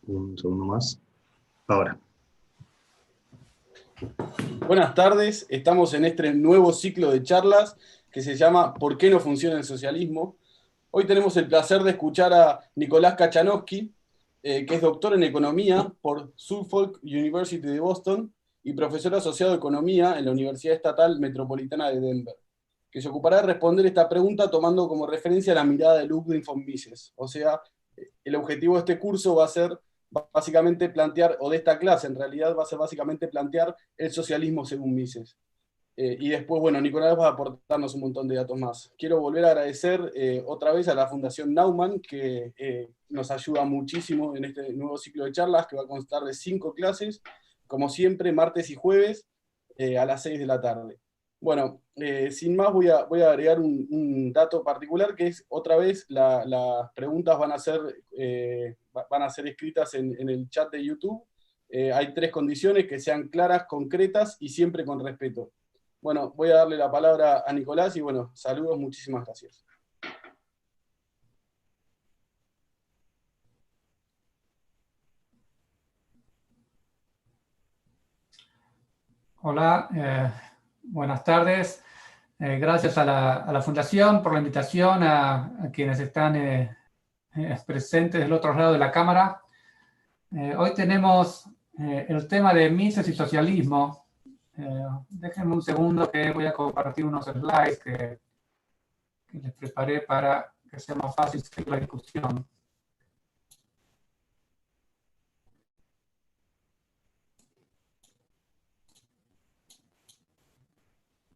Un segundo más. Ahora. Buenas tardes, estamos en este nuevo ciclo de charlas que se llama ¿Por qué no funciona el socialismo? Hoy tenemos el placer de escuchar a Nicolás Kachanowski, que es doctor en economía por Suffolk University de Boston y profesor asociado de economía en la Universidad Estatal Metropolitana de Denver, que se ocupará de responder esta pregunta tomando como referencia la mirada de Ludwig von Mises. O sea, el objetivo de este curso va a ser básicamente plantear, o de esta clase en realidad, va a ser básicamente plantear el socialismo según Mises. Y después, bueno, Nicolás va a aportarnos un montón de datos más. Quiero volver a agradecer otra vez a la Fundación Naumann, que nos ayuda muchísimo en este nuevo ciclo de charlas, que va a constar de 5 clases, como siempre, martes y jueves, a las 6 de la tarde. Bueno, sin más voy a agregar un dato particular, que es otra vez las preguntas van a ser escritas en el chat de YouTube. Hay 3 condiciones: que sean claras, concretas y siempre con respeto. Bueno, voy a darle la palabra a Nicolás y bueno, saludos, muchísimas gracias. Hola, buenas tardes. Gracias a la Fundación por la invitación, a quienes están presentes del otro lado de la cámara. Hoy tenemos el tema de Mises y socialismo. Déjenme un segundo que voy a compartir unos slides que les preparé para que sea más fácil seguir la discusión.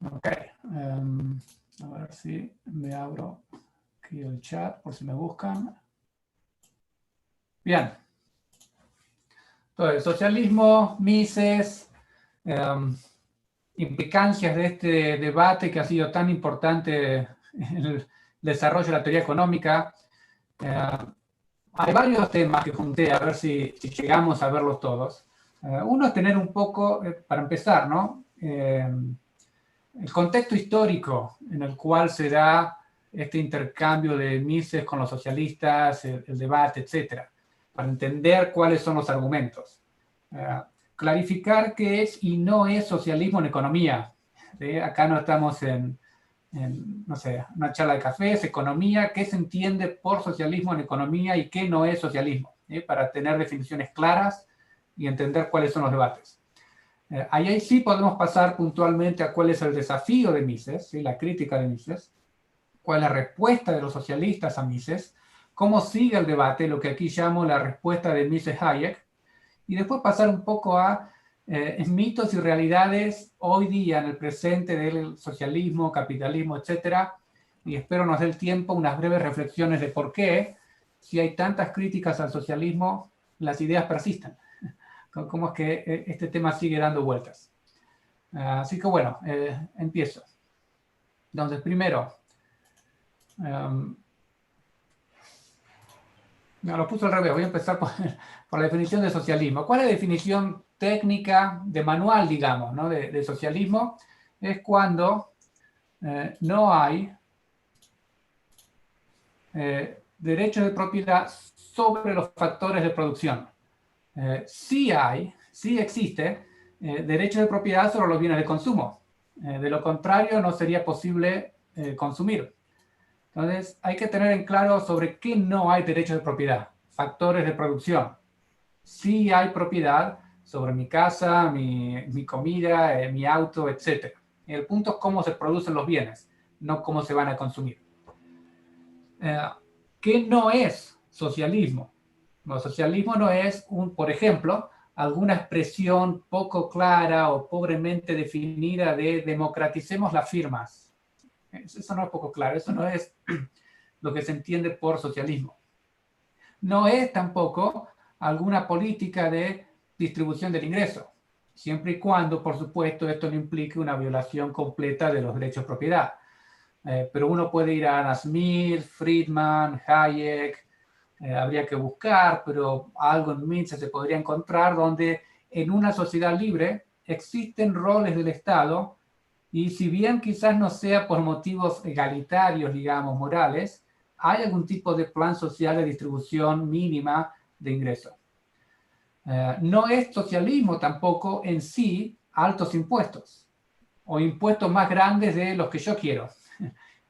Ok, a ver si me abro aquí el chat por si me buscan. Bien. Entonces, socialismo, Mises, implicancias de este debate que ha sido tan importante en el desarrollo de la teoría económica. Hay varios temas que junté, a ver si llegamos a verlos todos. Uno es tener un poco, para empezar, ¿no? El contexto histórico en el cual se da este intercambio de Mises con los socialistas, el debate, etcétera, para entender cuáles son los argumentos. Clarificar qué es y no es socialismo en economía. ¿Sí? Acá no estamos en, no sé, una charla de café, es economía, qué se entiende por socialismo en economía y qué no es socialismo, ¿sí? Para tener definiciones claras y entender cuáles son los debates. Ahí sí podemos pasar puntualmente a cuál es el desafío de Mises, ¿sí? La crítica de Mises, cuál es la respuesta de los socialistas a Mises, cómo sigue el debate, lo que aquí llamo la respuesta de Mises-Hayek, y después pasar un poco a mitos y realidades hoy día, en el presente del socialismo, capitalismo, etcétera, y espero nos dé el tiempo unas breves reflexiones de por qué, si hay tantas críticas al socialismo, las ideas persisten. Cómo es que este tema sigue dando vueltas. Así que bueno, empiezo. Entonces, primero, no, lo puse al revés, voy a empezar por la definición de socialismo. ¿Cuál es la definición técnica de manual, digamos, ¿no? de socialismo? Es cuando no hay derechos de propiedad sobre los factores de producción. Sí existe derechos de propiedad sobre los bienes de consumo. De lo contrario, no sería posible consumir. Entonces, hay que tener en claro sobre qué no hay derechos de propiedad. Factores de producción. Sí hay propiedad sobre mi casa, mi comida, mi auto, etc. El punto es cómo se producen los bienes, no cómo se van a consumir. ¿Qué no es socialismo? No, socialismo no es, por ejemplo, alguna expresión poco clara o pobremente definida de democraticemos las firmas. Eso no es poco claro, eso no es lo que se entiende por socialismo. No es tampoco alguna política de distribución del ingreso, siempre y cuando, por supuesto, esto no implique una violación completa de los derechos de propiedad. Pero uno puede ir a Adam Smith, Friedman, Hayek, habría que buscar, pero algo en Mises se podría encontrar donde en una sociedad libre existen roles del Estado y si bien quizás no sea por motivos egalitarios, digamos, morales, hay algún tipo de plan social de distribución mínima de ingresos. No es socialismo tampoco en sí altos impuestos o impuestos más grandes de los que yo quiero.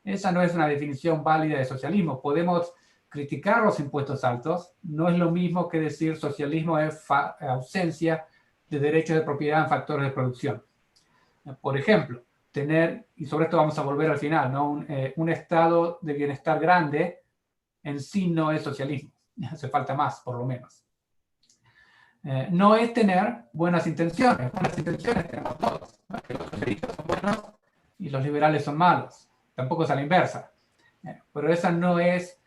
Esa no es una definición válida de socialismo. Podemos criticar los impuestos altos, no es lo mismo que decir socialismo es ausencia de derechos de propiedad en factores de producción. Por ejemplo, tener, y sobre esto vamos a volver al final, ¿no? Un estado de bienestar grande en sí no es socialismo. Hace falta más, por lo menos. No es tener buenas intenciones. Buenas intenciones tenemos todos. ¿No? Que los socialistas son buenos y los liberales son malos. Tampoco es a la inversa. Pero esa no es,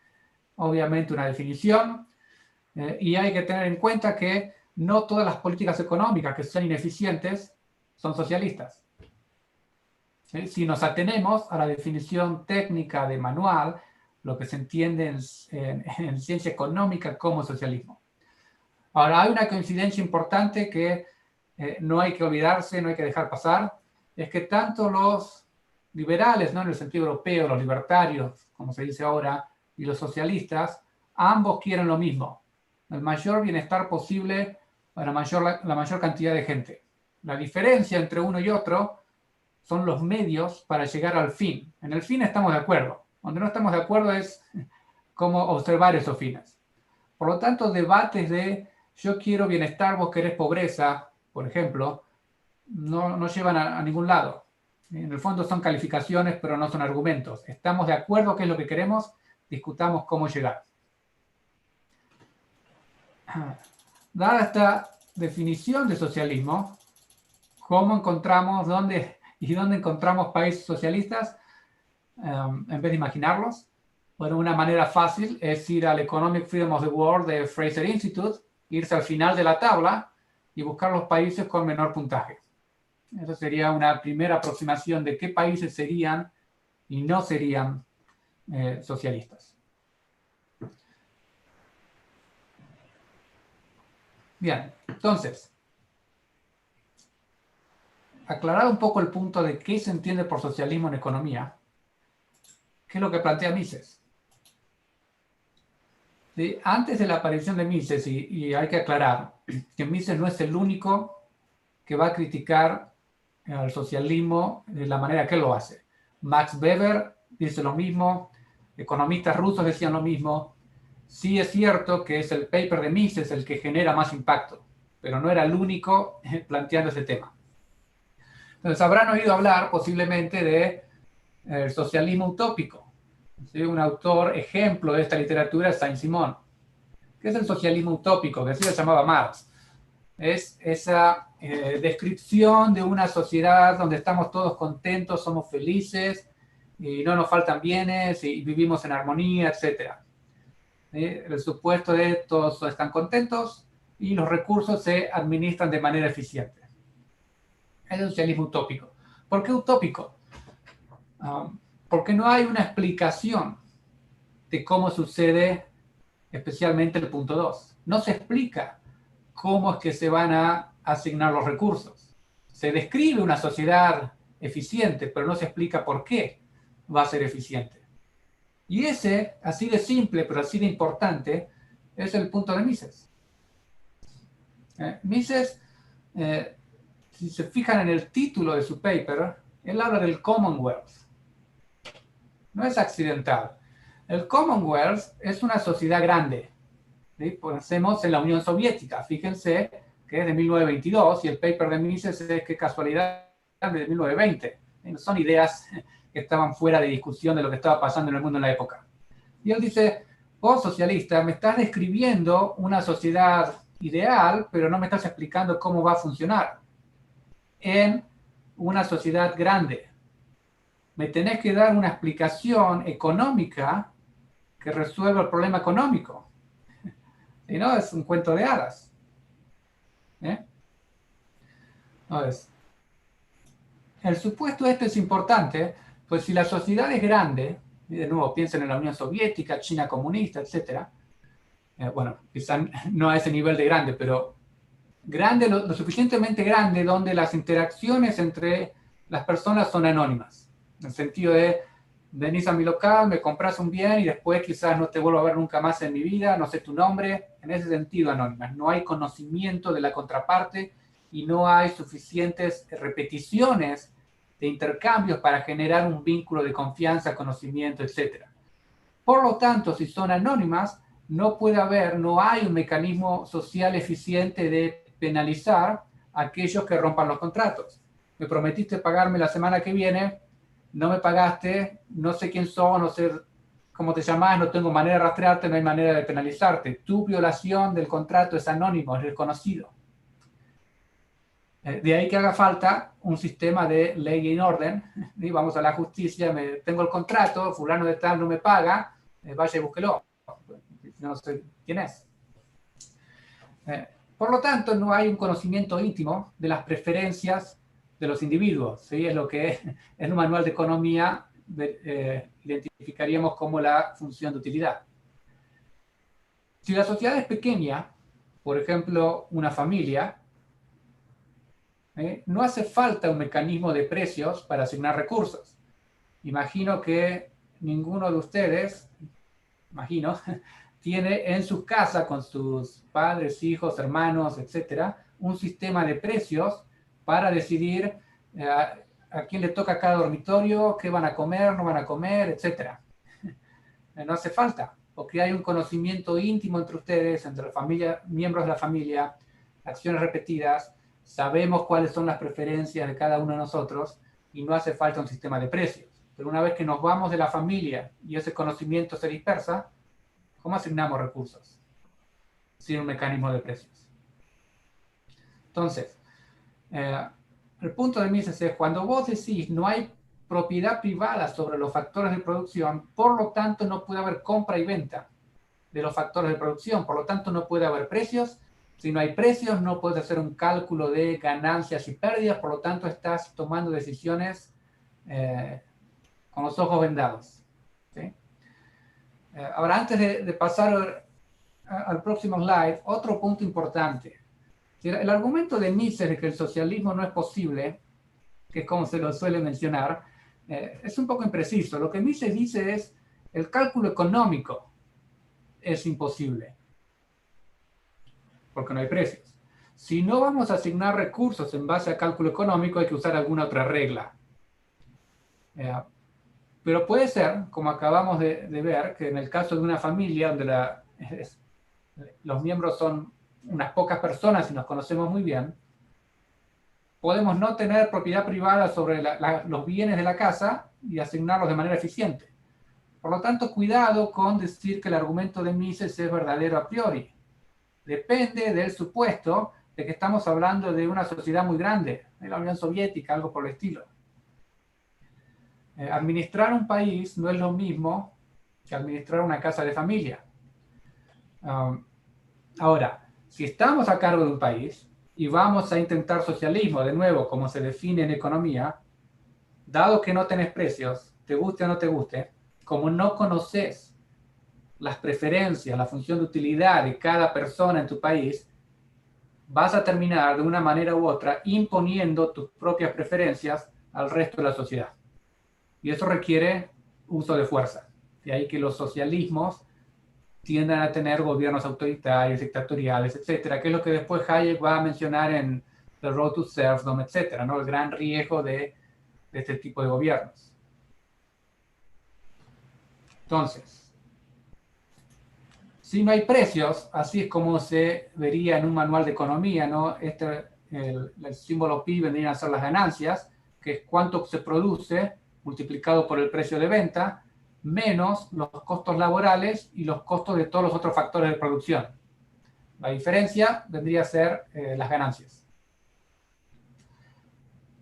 obviamente, una definición. Y hay que tener en cuenta que no todas las políticas económicas que son ineficientes son socialistas. ¿Sí? Si nos atenemos a la definición técnica de manual, lo que se entiende en ciencia económica como socialismo. Ahora, hay una coincidencia importante que no hay que olvidarse, no hay que dejar pasar, es que tanto los liberales, ¿no? En el sentido europeo, los libertarios, como se dice ahora, y los socialistas, ambos quieren lo mismo, el mayor bienestar posible para la mayor cantidad de gente. La diferencia entre uno y otro son los medios para llegar al fin. En el fin estamos de acuerdo. Donde no estamos de acuerdo es cómo observar esos fines. Por lo tanto, debates de yo quiero bienestar, vos querés pobreza, por ejemplo, no llevan a ningún lado. En el fondo son calificaciones, pero no son argumentos. Estamos de acuerdo qué es lo que queremos, discutamos cómo llegar. Dada esta definición de socialismo, ¿cómo encontramos dónde encontramos países socialistas? En vez de imaginarlos, bueno, una manera fácil es ir al Economic Freedom of the World de Fraser Institute, irse al final de la tabla y buscar los países con menor puntaje. Esa sería una primera aproximación de qué países serían y no serían socialistas. Bien, entonces, aclarado un poco el punto de qué se entiende por socialismo en economía, ¿qué es lo que plantea Mises? ¿Sí? Antes de la aparición de Mises, y hay que aclarar que Mises no es el único que va a criticar al socialismo de la manera que lo hace. Max Weber dice lo mismo, economistas rusos decían lo mismo. Sí es cierto que es el paper de Mises el que genera más impacto, pero no era el único planteando ese tema. Entonces habrán oído hablar posiblemente de el socialismo utópico. ¿Sí? Un autor ejemplo de esta literatura es Saint-Simon. ¿Qué es el socialismo utópico? Que así lo llamaba Marx. Es esa descripción de una sociedad donde estamos todos contentos, somos felices, y no nos faltan bienes, y vivimos en armonía, etc. El supuesto de todos están contentos y los recursos se administran de manera eficiente. Es el socialismo utópico. ¿Por qué utópico? Porque no hay una explicación de cómo sucede especialmente el punto 2. No se explica cómo es que se van a asignar los recursos. Se describe una sociedad eficiente, pero no se explica por qué va a ser eficiente. Y ese, así de simple, pero así de importante, es el punto de Mises. Mises, si se fijan en el título de su paper, él habla del Commonwealth. No es accidental. El Commonwealth es una sociedad grande. ¿Sí? Pensemos en la Unión Soviética. Fíjense que es de 1922 y el paper de Mises es, qué casualidad, de 1920. Son ideas que estaban fuera de discusión de lo que estaba pasando en el mundo en la época. Y él dice, vos socialista, me estás describiendo una sociedad ideal, pero no me estás explicando cómo va a funcionar en una sociedad grande. Me tenés que dar una explicación económica que resuelva el problema económico. Y no es un cuento de hadas. Entonces, el supuesto este es importante, pues si la sociedad es grande, y de nuevo piensen en la Unión Soviética, China comunista, etc. Bueno, quizá no a ese nivel de grande, pero grande, lo suficientemente grande donde las interacciones entre las personas son anónimas. En el sentido de venís a mi local, me compras un bien y después quizás no te vuelvo a ver nunca más en mi vida, no sé tu nombre. En ese sentido, anónimas. No hay conocimiento de la contraparte y no hay suficientes repeticiones de intercambios para generar un vínculo de confianza, conocimiento, etc. Por lo tanto, si son anónimas, no hay un mecanismo social eficiente de penalizar a aquellos que rompan los contratos. Me prometiste pagarme la semana que viene, no me pagaste, no sé quién sos, no sé cómo te llamás, no tengo manera de rastrearte, no hay manera de penalizarte. Tu violación del contrato es anónimo, es desconocido. De ahí que haga falta un sistema de ley y orden. Y vamos a la justicia, tengo el contrato, fulano de tal no me paga, vaya y búsquelo. No sé quién es. Por lo tanto, no hay un conocimiento íntimo de las preferencias de los individuos. ¿Sí? Es lo que en un manual de economía identificaríamos como la función de utilidad. Si la sociedad es pequeña, por ejemplo, una familia, no hace falta un mecanismo de precios para asignar recursos. Imagino que ninguno de ustedes, tiene en su casa con sus padres, hijos, hermanos, etcétera, un sistema de precios para decidir a quién le toca cada dormitorio, qué van a comer, no van a comer, etcétera. No hace falta, porque hay un conocimiento íntimo entre ustedes, entre la familia, miembros de la familia, acciones repetidas, sabemos cuáles son las preferencias de cada uno de nosotros y no hace falta un sistema de precios. Pero una vez que nos vamos de la familia y ese conocimiento se dispersa, ¿cómo asignamos recursos? Sin un mecanismo de precios. Entonces, el punto de Mises es cuando vos decís no hay propiedad privada sobre los factores de producción, por lo tanto no puede haber compra y venta de los factores de producción, por lo tanto no puede haber precios. Si no hay precios, no puedes hacer un cálculo de ganancias y pérdidas, por lo tanto estás tomando decisiones con los ojos vendados. ¿Sí? Ahora, antes de pasar al próximo slide, otro punto importante. El argumento de Mises de que el socialismo no es posible, que es como se lo suele mencionar, es un poco impreciso. Lo que Mises dice es el cálculo económico es imposible, porque no hay precios. Si no vamos a asignar recursos en base a cálculo económico, hay que usar alguna otra regla. Pero puede ser, como acabamos de ver, que en el caso de una familia donde los miembros son unas pocas personas y nos conocemos muy bien, podemos no tener propiedad privada sobre los bienes de la casa y asignarlos de manera eficiente. Por lo tanto, cuidado con decir que el argumento de Mises es verdadero a priori. Depende del supuesto de que estamos hablando de una sociedad muy grande, de la Unión Soviética, algo por el estilo. Administrar un país no es lo mismo que administrar una casa de familia. Ahora, si estamos a cargo de un país y vamos a intentar socialismo, de nuevo, como se define en economía, dado que no tenés precios, te guste o no te guste, como no conoces las preferencias, la función de utilidad de cada persona en tu país, vas a terminar de una manera u otra imponiendo tus propias preferencias al resto de la sociedad. Y eso requiere uso de fuerza. De ahí que los socialismos tienden a tener gobiernos autoritarios, dictatoriales, etcétera, que es lo que después Hayek va a mencionar en The Road to Serfdom, etcétera, ¿no? El gran riesgo de este tipo de gobiernos. Entonces, si no hay precios, así es como se vería en un manual de economía, ¿no? El símbolo pi vendrían a ser las ganancias, que es cuánto se produce multiplicado por el precio de venta, menos los costos laborales y los costos de todos los otros factores de producción. La diferencia vendría a ser las ganancias.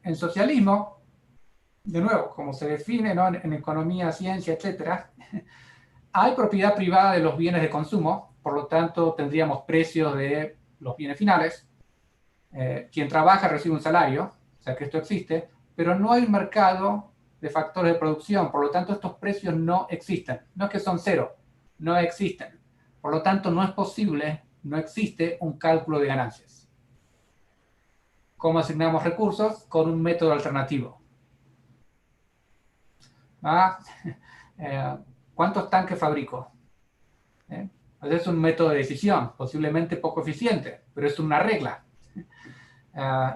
En socialismo, de nuevo, como se define, ¿no? en economía, ciencia, etcétera, hay propiedad privada de los bienes de consumo, por lo tanto tendríamos precios de los bienes finales. Quien trabaja recibe un salario, o sea que esto existe, pero no hay un mercado de factores de producción, por lo tanto estos precios no existen. No es que son cero, no existen. Por lo tanto no es posible, no existe un cálculo de ganancias. ¿Cómo asignamos recursos? Con un método alternativo. ¿cuántos tanques fabrico? Pues es un método de decisión, posiblemente poco eficiente, pero es una regla.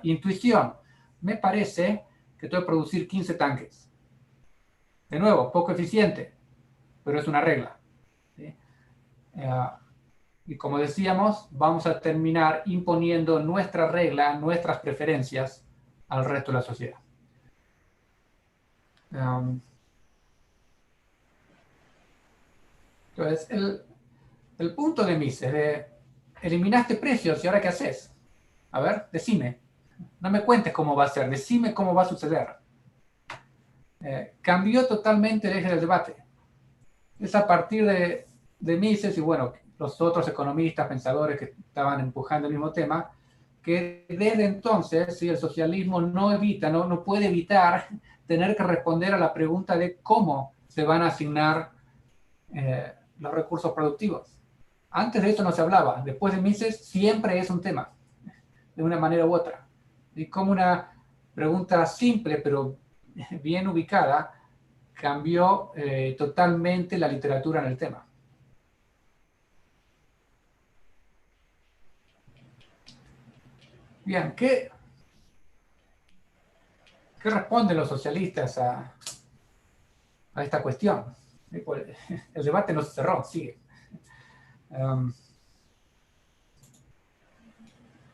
Intuición. Me parece que tengo que producir 15 tanques. De nuevo, poco eficiente, pero es una regla. ¿Sí? Y como decíamos, vamos a terminar imponiendo nuestra regla, nuestras preferencias al resto de la sociedad. Entonces, el punto de Mises, eliminaste precios y ahora ¿qué haces? A ver, decime. No me cuentes cómo va a ser, decime cómo va a suceder. Cambió totalmente el eje del debate. Es a partir de Mises y bueno, los otros economistas, pensadores que estaban empujando el mismo tema, que desde entonces el socialismo no puede evitar tener que responder a la pregunta de cómo se van a asignar los recursos productivos. Antes de eso no se hablaba, después de Mises siempre es un tema, de una manera u otra. Y como una pregunta simple pero bien ubicada, cambió totalmente la literatura en el tema. Bien, ¿qué responden los socialistas a esta cuestión? El debate no se cerró, sigue.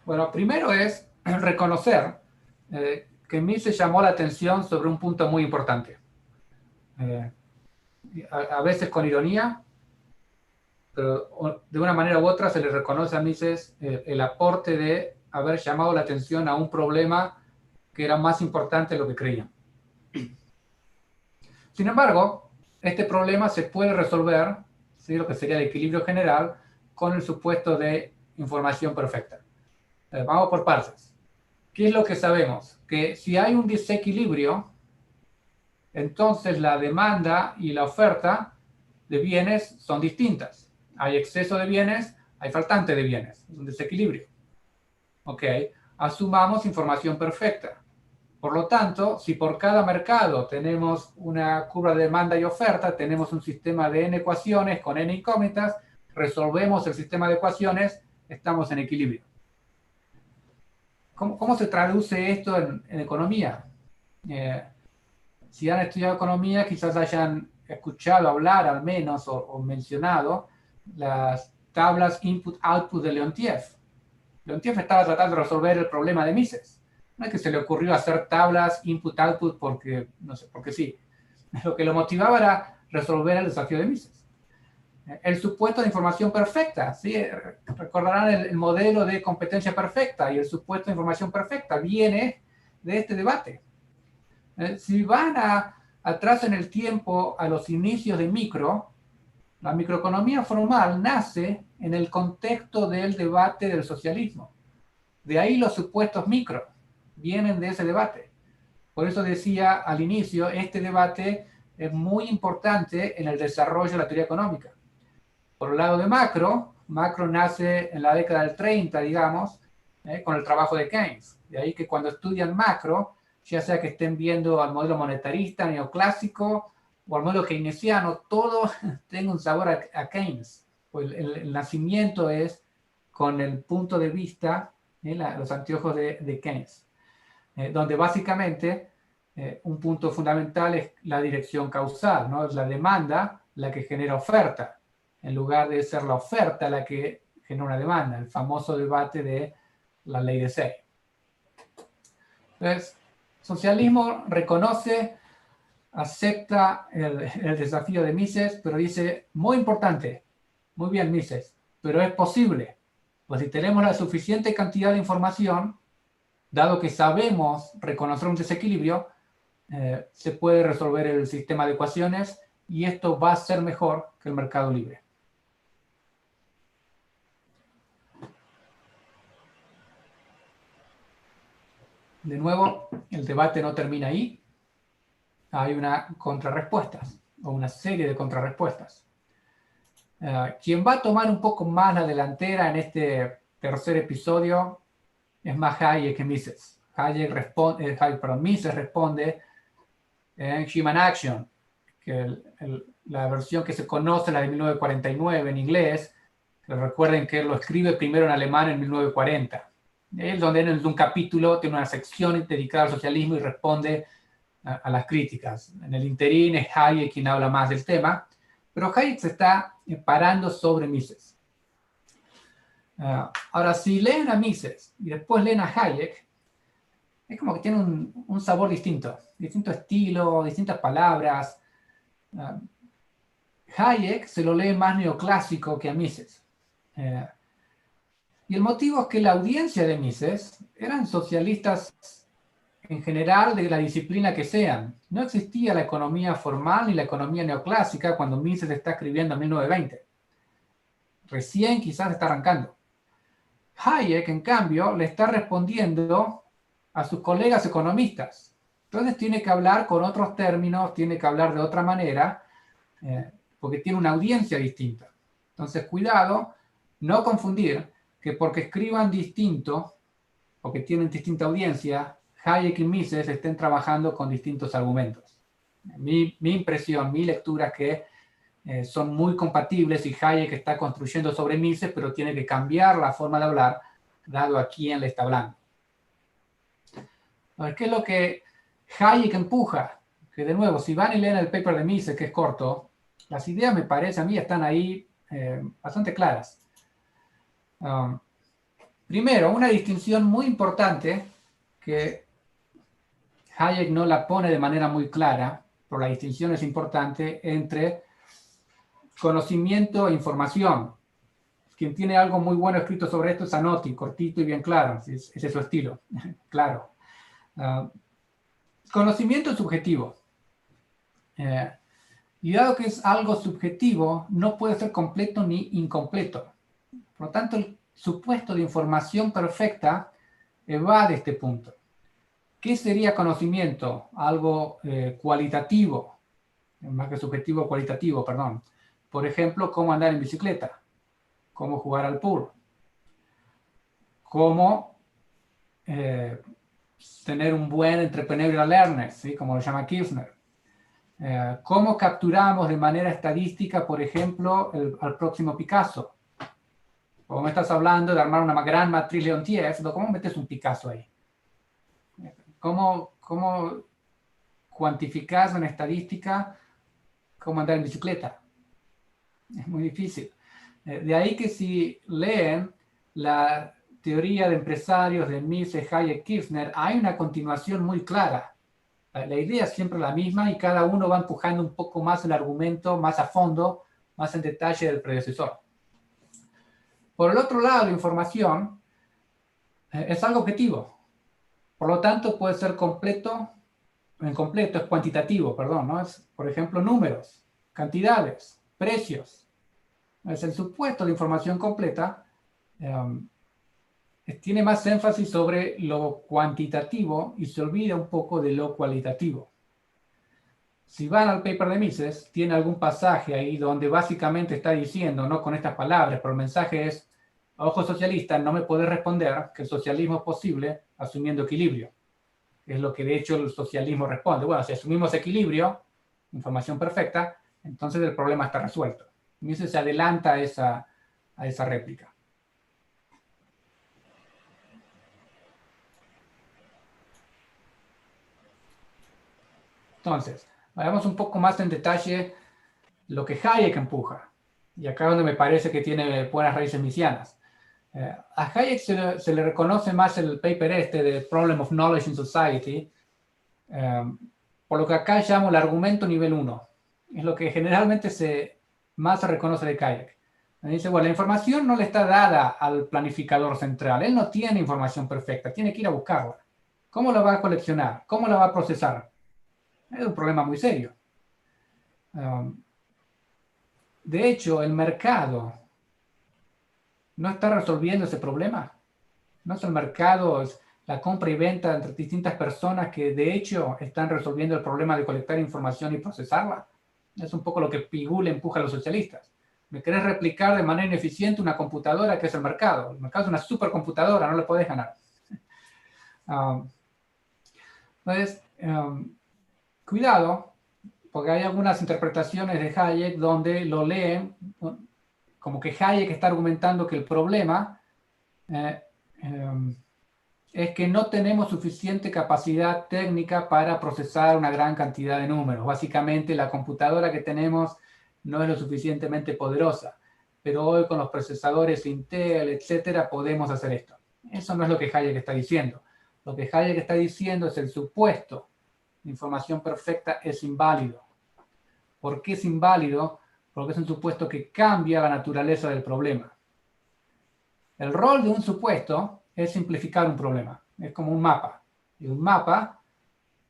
Bueno, primero es reconocer que Mises llamó la atención sobre un punto muy importante. A veces con ironía, pero de una manera u otra se le reconoce a Mises el aporte de haber llamado la atención a un problema que era más importante de lo que creían. Sin embargo, este problema se puede resolver, ¿sí?, lo que sería el equilibrio general, con el supuesto de información perfecta. Vamos por partes. ¿Qué es lo que sabemos? Que si hay un desequilibrio, entonces la demanda y la oferta de bienes son distintas. Hay exceso de bienes, hay faltante de bienes, es un desequilibrio. Ok, asumamos información perfecta. Por lo tanto, si por cada mercado tenemos una curva de demanda y oferta, tenemos un sistema de n ecuaciones con n incógnitas, resolvemos el sistema de ecuaciones, estamos en equilibrio. ¿Cómo se traduce esto en economía? Si han estudiado economía, quizás hayan escuchado hablar al menos o mencionado las tablas input-output de Leontief. Leontief estaba tratando de resolver el problema de Mises. No es que se le ocurrió hacer tablas input-output porque, no sé, porque sí. Lo que lo motivaba era resolver el desafío de Mises. El supuesto de información perfecta, ¿sí? Recordarán el modelo de competencia perfecta y el supuesto de información perfecta viene de este debate. Si van atrás en el tiempo a los inicios de la microeconomía formal nace en el contexto del debate del socialismo. De ahí los supuestos micro vienen de ese debate. Por eso decía al inicio, este debate es muy importante en el desarrollo de la teoría económica. Por el lado de macro nace en la década del 30, digamos, con el trabajo de Keynes. De ahí que cuando estudian macro, ya sea que estén viendo al modelo monetarista, neoclásico, o al modelo keynesiano, todo tenga un sabor a Keynes. Pues el nacimiento es con el punto de vista, los anteojos de Keynes, donde básicamente un punto fundamental es la dirección causal, ¿no? Es la demanda la que genera oferta, en lugar de ser la oferta la que genera una demanda, el famoso debate de la ley de Say. Entonces, socialismo reconoce, acepta el desafío de Mises, pero dice, muy importante, muy bien Mises, pero es posible. Pues si tenemos la suficiente cantidad de información, dado que sabemos reconocer un desequilibrio, se puede resolver el sistema de ecuaciones y esto va a ser mejor que el mercado libre. De nuevo, el debate no termina ahí. Hay una contrarrespuesta o una serie de contrarrespuestas. Quien va a tomar un poco más la delantera en este tercer episodio es más Hayek que Mises. Mises responde en Human Action, que la versión que se conoce, la de 1949 en inglés, que recuerden que él lo escribe primero en alemán en 1940. Él, donde en un capítulo tiene una sección dedicada al socialismo y responde a las críticas. En el interín es Hayek quien habla más del tema, pero Hayek se está parando sobre Mises. Ahora, si leen a Mises y después leen a Hayek, es como que tiene un sabor distinto, distinto estilo, distintas palabras. Hayek se lo lee más neoclásico que a Mises. Y el motivo es que la audiencia de Mises eran socialistas en general de la disciplina que sean. No existía la economía formal ni la economía neoclásica cuando Mises está escribiendo en 1920. Recién quizás está arrancando. Hayek, en cambio, le está respondiendo a sus colegas economistas. Entonces tiene que hablar con otros términos, tiene que hablar de otra manera, porque tiene una audiencia distinta. Entonces, cuidado, no confundir que porque escriban distinto, porque tienen distinta audiencia, Hayek y Mises estén trabajando con distintos argumentos. Mi impresión, mi lectura es que son muy compatibles y Hayek está construyendo sobre Mises, pero tiene que cambiar la forma de hablar, dado a quién le está hablando. A ver, ¿qué es lo que Hayek empuja? Que de nuevo, si van y leen el paper de Mises, que es corto, las ideas, me parece, a mí están ahí bastante claras. Primero, una distinción muy importante que Hayek no la pone de manera muy clara, pero la distinción es importante entre conocimiento e información. Quien tiene algo muy bueno escrito sobre esto es Zanotti, cortito y bien claro, ese es su estilo, claro. Conocimiento es subjetivo. Y dado que es algo subjetivo, no puede ser completo ni incompleto. Por lo tanto, el supuesto de información perfecta evade este punto. ¿Qué sería conocimiento? Algo cualitativo, más que subjetivo, cualitativo, perdón. Por ejemplo, cómo andar en bicicleta, cómo jugar al pool, cómo tener un buen entrepreneurial learner, ¿sí? Como lo llama Kirchner. Cómo capturamos de manera estadística, por ejemplo, al próximo Picasso. Como me estás hablando de armar una gran matriz Leontief, ¿cómo metes un Picasso ahí? ¿Cómo cuantificas en estadística cómo andar en bicicleta? Es muy difícil. De ahí que si leen la teoría de empresarios de Mises, Hayek, Kirchner, hay una continuación muy clara. La idea es siempre la misma y cada uno va empujando un poco más el argumento, más a fondo, más en detalle del predecesor. Por el otro lado, la información es algo objetivo. Por lo tanto, puede ser completo, incompleto, es cuantitativo, perdón, ¿no? Es, por ejemplo, números, cantidades, precios. Es el supuesto de información completa. Tiene más énfasis sobre lo cuantitativo y se olvida un poco de lo cualitativo. Si van al paper de Mises, tiene algún pasaje ahí donde básicamente está diciendo, no con estas palabras, pero el mensaje es: a ojos socialistas no me podés responder que el socialismo es posible asumiendo equilibrio. Es lo que de hecho el socialismo responde. Bueno, si asumimos equilibrio, información perfecta, entonces el problema está resuelto. Mises se adelanta a esa réplica. Entonces, veamos un poco más en detalle lo que Hayek empuja. Y acá es donde me parece que tiene buenas raíces misianas. A Hayek se le reconoce más el paper de Problem of Knowledge in Society, por lo que acá llamo el argumento nivel 1. Es lo que generalmente más se reconoce de Hayek. Dice, bueno, la información no le está dada al planificador central. Él no tiene información perfecta, tiene que ir a buscarla. ¿Cómo la va a coleccionar? ¿Cómo la va a procesar? Es un problema muy serio. De hecho, el mercado no está resolviendo ese problema. No es el mercado, es la compra y venta entre distintas personas que de hecho están resolviendo el problema de colectar información y procesarla. Es un poco lo que Pigou le empuja a los socialistas. ¿Me querés replicar de manera ineficiente una computadora que es el mercado? El mercado es una supercomputadora, no le podés ganar. Entonces, cuidado, porque hay algunas interpretaciones de Hayek donde lo leen como que Hayek está argumentando que el problema es que no tenemos suficiente capacidad técnica para procesar una gran cantidad de números. Básicamente, la computadora que tenemos no es lo suficientemente poderosa, pero hoy con los procesadores Intel, etcétera, podemos hacer esto. Eso no es lo que Hayek está diciendo. Lo que Hayek está diciendo es el supuesto de información perfecta es inválido. ¿Por qué es inválido? Porque es un supuesto que cambia la naturaleza del problema. El rol de un supuesto es simplificar un problema. Es como un mapa. Y un mapa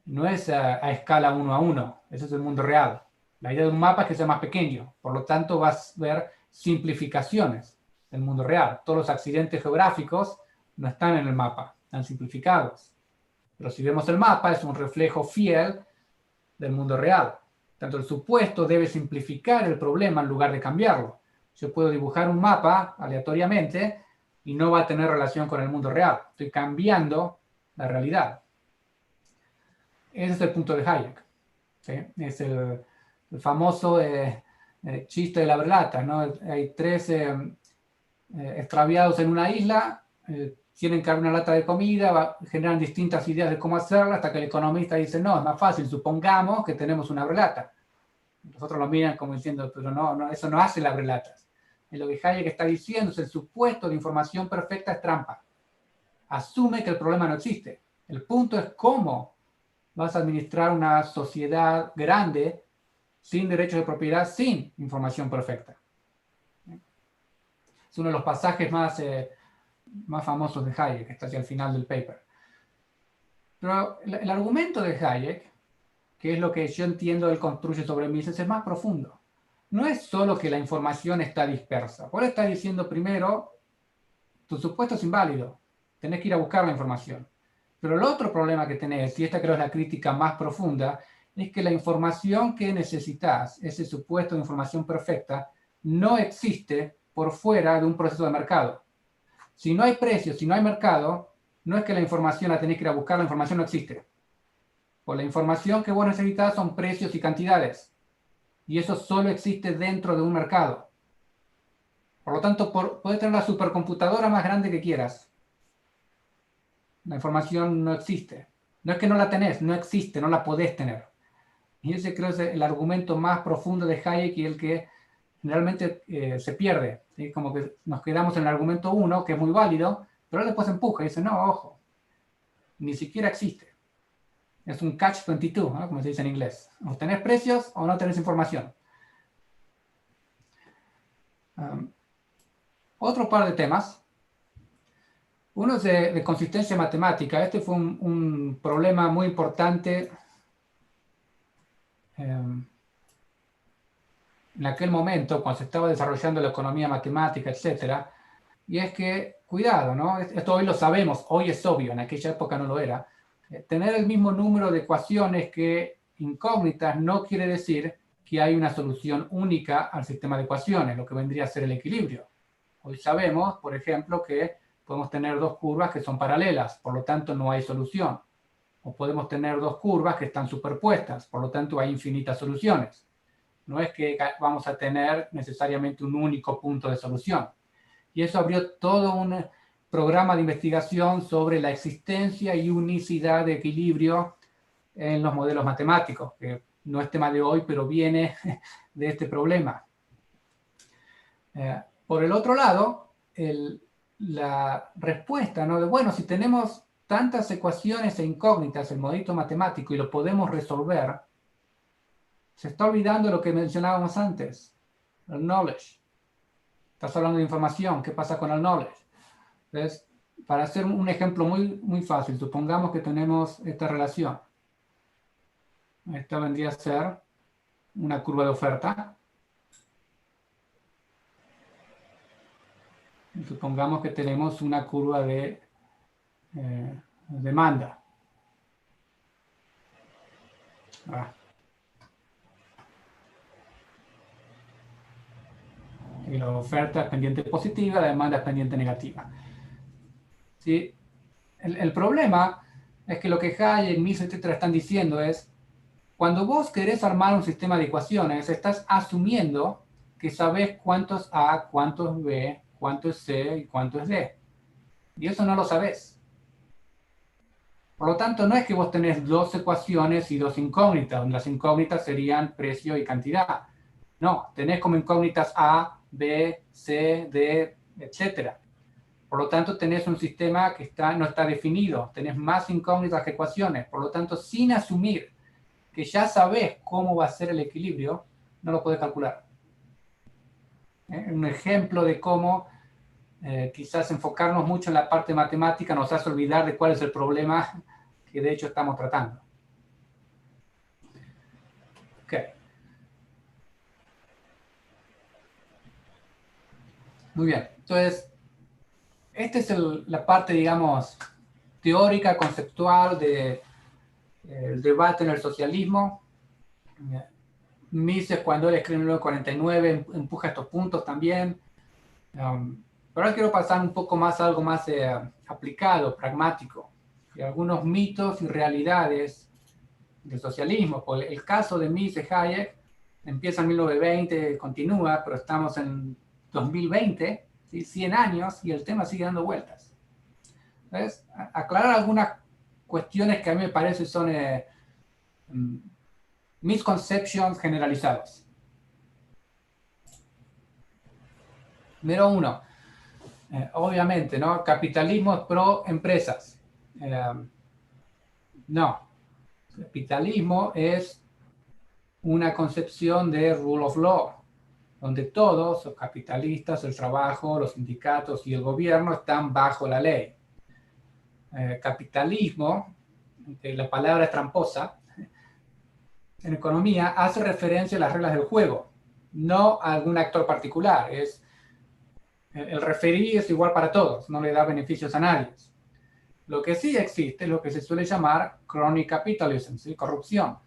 no es a escala 1 a 1. Ese es el mundo real. La idea de un mapa es que sea más pequeño. Por lo tanto, vas a ver simplificaciones del mundo real. Todos los accidentes geográficos no están en el mapa, están simplificados. Pero si vemos el mapa, es un reflejo fiel del mundo real. Tanto el supuesto debe simplificar el problema en lugar de cambiarlo. Yo puedo dibujar un mapa aleatoriamente y no va a tener relación con el mundo real. Estoy cambiando la realidad. Ese es el punto de Hayek. ¿Sí? Es el famoso chiste de la relata, ¿no? Hay tres extraviados en una isla, tienen que dar una lata de comida, generan distintas ideas de cómo hacerla, hasta que el economista dice, no, es más fácil, supongamos que tenemos una relata. Los otros lo miran como diciendo, pero no, eso no hace las relatas. Y lo que Hayek está diciendo es el supuesto de información perfecta es trampa. Asume que el problema no existe. El punto es cómo vas a administrar una sociedad grande sin derechos de propiedad, sin información perfecta. Es uno de los pasajes más famosos de Hayek, que está hacia el final del paper. Pero el argumento de Hayek, que es lo que yo entiendo él construye sobre Mises, es más profundo. No es solo que la información está dispersa. Por eso está diciendo primero, tu supuesto es inválido, tenés que ir a buscar la información. Pero el otro problema que tenés, y esta creo es la crítica más profunda, es que la información que necesitas, ese supuesto de información perfecta, no existe por fuera de un proceso de mercado. Si no hay precios, si no hay mercado, no es que la información la tenés que ir a buscar, la información no existe. Pues la información que vos necesitas son precios y cantidades. Y eso solo existe dentro de un mercado. Por lo tanto, podés tener la supercomputadora más grande que quieras. La información no existe. No es que no la tenés, no existe, no la podés tener. Y ese creo es el argumento más profundo de Hayek y el que generalmente se pierde. ¿Sí? Como que nos quedamos en el argumento 1, que es muy válido, pero él después empuja y dice, no, ojo, ni siquiera existe. Es un catch-22, ¿no? Como se dice en inglés. O tenés precios o no tenés información. Otro par de temas. Uno es de consistencia matemática. Este fue un problema muy importante en aquel momento, cuando se estaba desarrollando la economía matemática, etc. Y es que, cuidado, ¿no? Esto hoy lo sabemos, hoy es obvio, en aquella época no lo era. Tener el mismo número de ecuaciones que incógnitas no quiere decir que hay una solución única al sistema de ecuaciones, lo que vendría a ser el equilibrio. Hoy sabemos, por ejemplo, que podemos tener dos curvas que son paralelas, por lo tanto no hay solución. O podemos tener dos curvas que están superpuestas, por lo tanto hay infinitas soluciones. No es que vamos a tener necesariamente un único punto de solución. Y eso abrió todo un programa de investigación sobre la existencia y unicidad de equilibrio en los modelos matemáticos, que no es tema de hoy, pero viene de este problema. Por el otro lado, la respuesta, ¿no? De, bueno, si tenemos tantas ecuaciones e incógnitas, el modelito matemático, y lo podemos resolver, se está olvidando lo que mencionábamos antes, el knowledge. Estás hablando de información, ¿qué pasa con el knowledge? Entonces, para hacer un ejemplo muy fácil, supongamos que tenemos esta relación. Esta vendría a ser una curva de oferta. Y supongamos que tenemos una curva de demanda. Y la oferta es pendiente positiva, la demanda es pendiente negativa. ¿Sí? El problema es que lo que Hayek, Mises, etc. están diciendo es, Cuando vos querés armar un sistema de ecuaciones, estás asumiendo que sabés cuánto es A, cuánto es B, cuánto es C y cuánto es D. Y eso no lo sabés. Por lo tanto, no es que vos tenés dos ecuaciones y dos incógnitas, donde las incógnitas serían precio y cantidad. No, tenés como incógnitas A, B, C, D, etc. Por lo tanto, tenés un sistema que no está definido. Tenés más incógnitas que ecuaciones. Por lo tanto, sin asumir que ya sabés cómo va a ser el equilibrio, no lo podés calcular. Un ejemplo de cómo quizás enfocarnos mucho en la parte matemática nos hace olvidar de cuál es el problema que de hecho estamos tratando. Ok. Muy bien. Entonces, esta es la parte, digamos, teórica, conceptual del debate en el socialismo. Mises, cuando él escribe en 1949, empuja estos puntos también. Pero ahora quiero pasar un poco más a algo más aplicado, pragmático, y algunos mitos y realidades del socialismo. Por el caso de Mises Hayek empieza en 1920, continúa, pero estamos en 2020, ¿sí? 100 años, y el tema sigue dando vueltas. Entonces, aclarar algunas cuestiones que a mí me parece son misconceptions generalizadas. Número uno, obviamente, ¿no? Capitalismo es pro empresas. No. Capitalismo es una concepción de rule of law, donde todos, los capitalistas, el trabajo, los sindicatos y el gobierno están bajo la ley. Capitalismo, la palabra es tramposa, en economía hace referencia a las reglas del juego, no a algún actor particular. El referí es igual para todos, no le da beneficios a nadie. Lo que sí existe es lo que se suele llamar crony capitalism, ¿sí? Corrupción.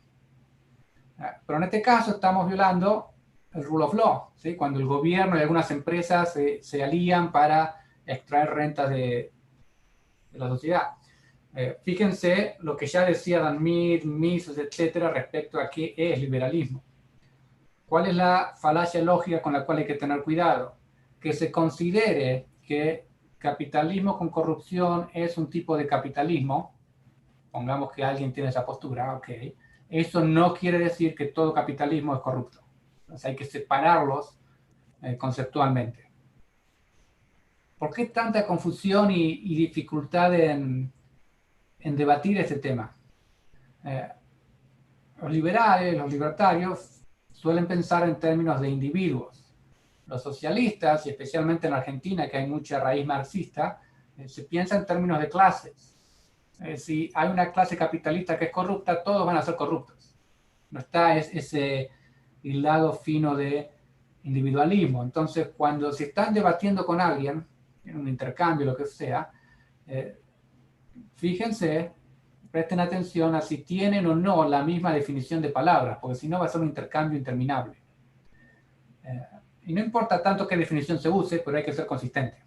Pero en este caso estamos violando el rule of law, ¿sí? Cuando el gobierno y algunas empresas se alían para extraer rentas de la sociedad. Fíjense lo que ya decía Dan Mises, etcétera, respecto a qué es liberalismo. ¿Cuál es la falacia lógica con la cual hay que tener cuidado? Que se considere que capitalismo con corrupción es un tipo de capitalismo. Pongamos que alguien tiene esa postura, ok. Eso no quiere decir que todo capitalismo es corrupto. Entonces hay que separarlos conceptualmente. ¿Por qué tanta confusión y dificultad en debatir este tema? Los liberales, los libertarios, suelen pensar en términos de individuos. Los socialistas, y especialmente en Argentina, que hay mucha raíz marxista, se piensa en términos de clases. Si hay una clase capitalista que es corrupta, todos van a ser corruptos. No está ese lado fino de individualismo. Entonces, cuando se están debatiendo con alguien, en un intercambio, lo que sea, fíjense, presten atención a si tienen o no la misma definición de palabras, porque si no va a ser un intercambio interminable. Y no importa tanto qué definición se use, pero hay que ser consistente.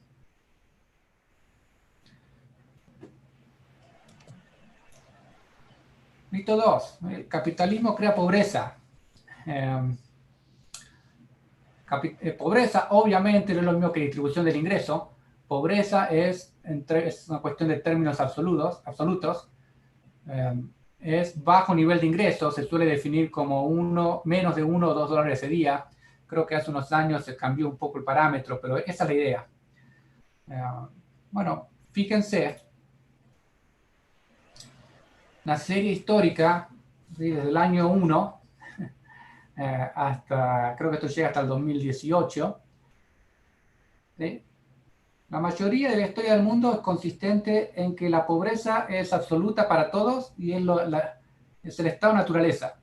Mito 2. El capitalismo crea pobreza. Pobreza, obviamente, no es lo mismo que distribución del ingreso. Pobreza es una cuestión de términos absolutos. Es bajo nivel de ingreso, se suele definir como menos de 1 o 2 dólares ese día. Creo que hace unos años se cambió un poco el parámetro, pero esa es la idea. Bueno, fíjense, una serie histórica, ¿sí? Desde el año 1 hasta, creo que esto llega hasta el 2018, ¿sí? La mayoría de la historia del mundo es consistente en que la pobreza es absoluta para todos y es el estado de naturaleza.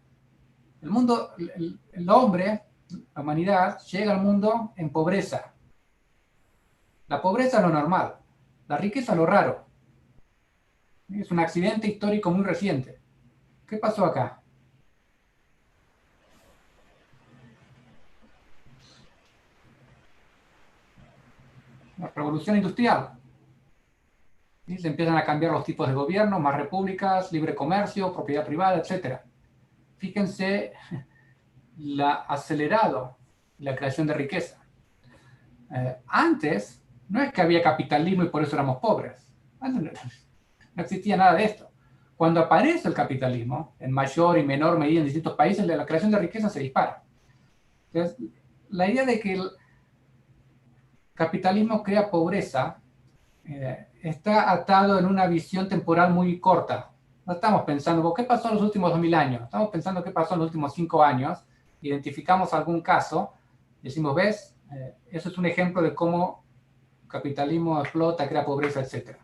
El mundo, el hombre, la humanidad, llega al mundo en pobreza. La pobreza es lo normal, la riqueza es lo raro. Es un accidente histórico muy reciente. ¿Qué pasó acá? La revolución industrial. ¿Sí? Se empiezan a cambiar los tipos de gobierno, más repúblicas, libre comercio, propiedad privada, etc. fíjense acelerado la creación de riqueza. Antes, no es que había capitalismo y por eso éramos pobres. Antes no existía nada de esto. Cuando aparece el capitalismo, en mayor y menor medida en distintos países, la creación de riqueza se dispara. Entonces, la idea de que el capitalismo crea pobreza está atado en una visión temporal muy corta. No estamos pensando, ¿qué pasó en los últimos 2000 años? Estamos pensando qué pasó en los últimos 5 años, identificamos algún caso, decimos, ¿ves? Eso es un ejemplo de cómo el capitalismo explota, crea pobreza, etc.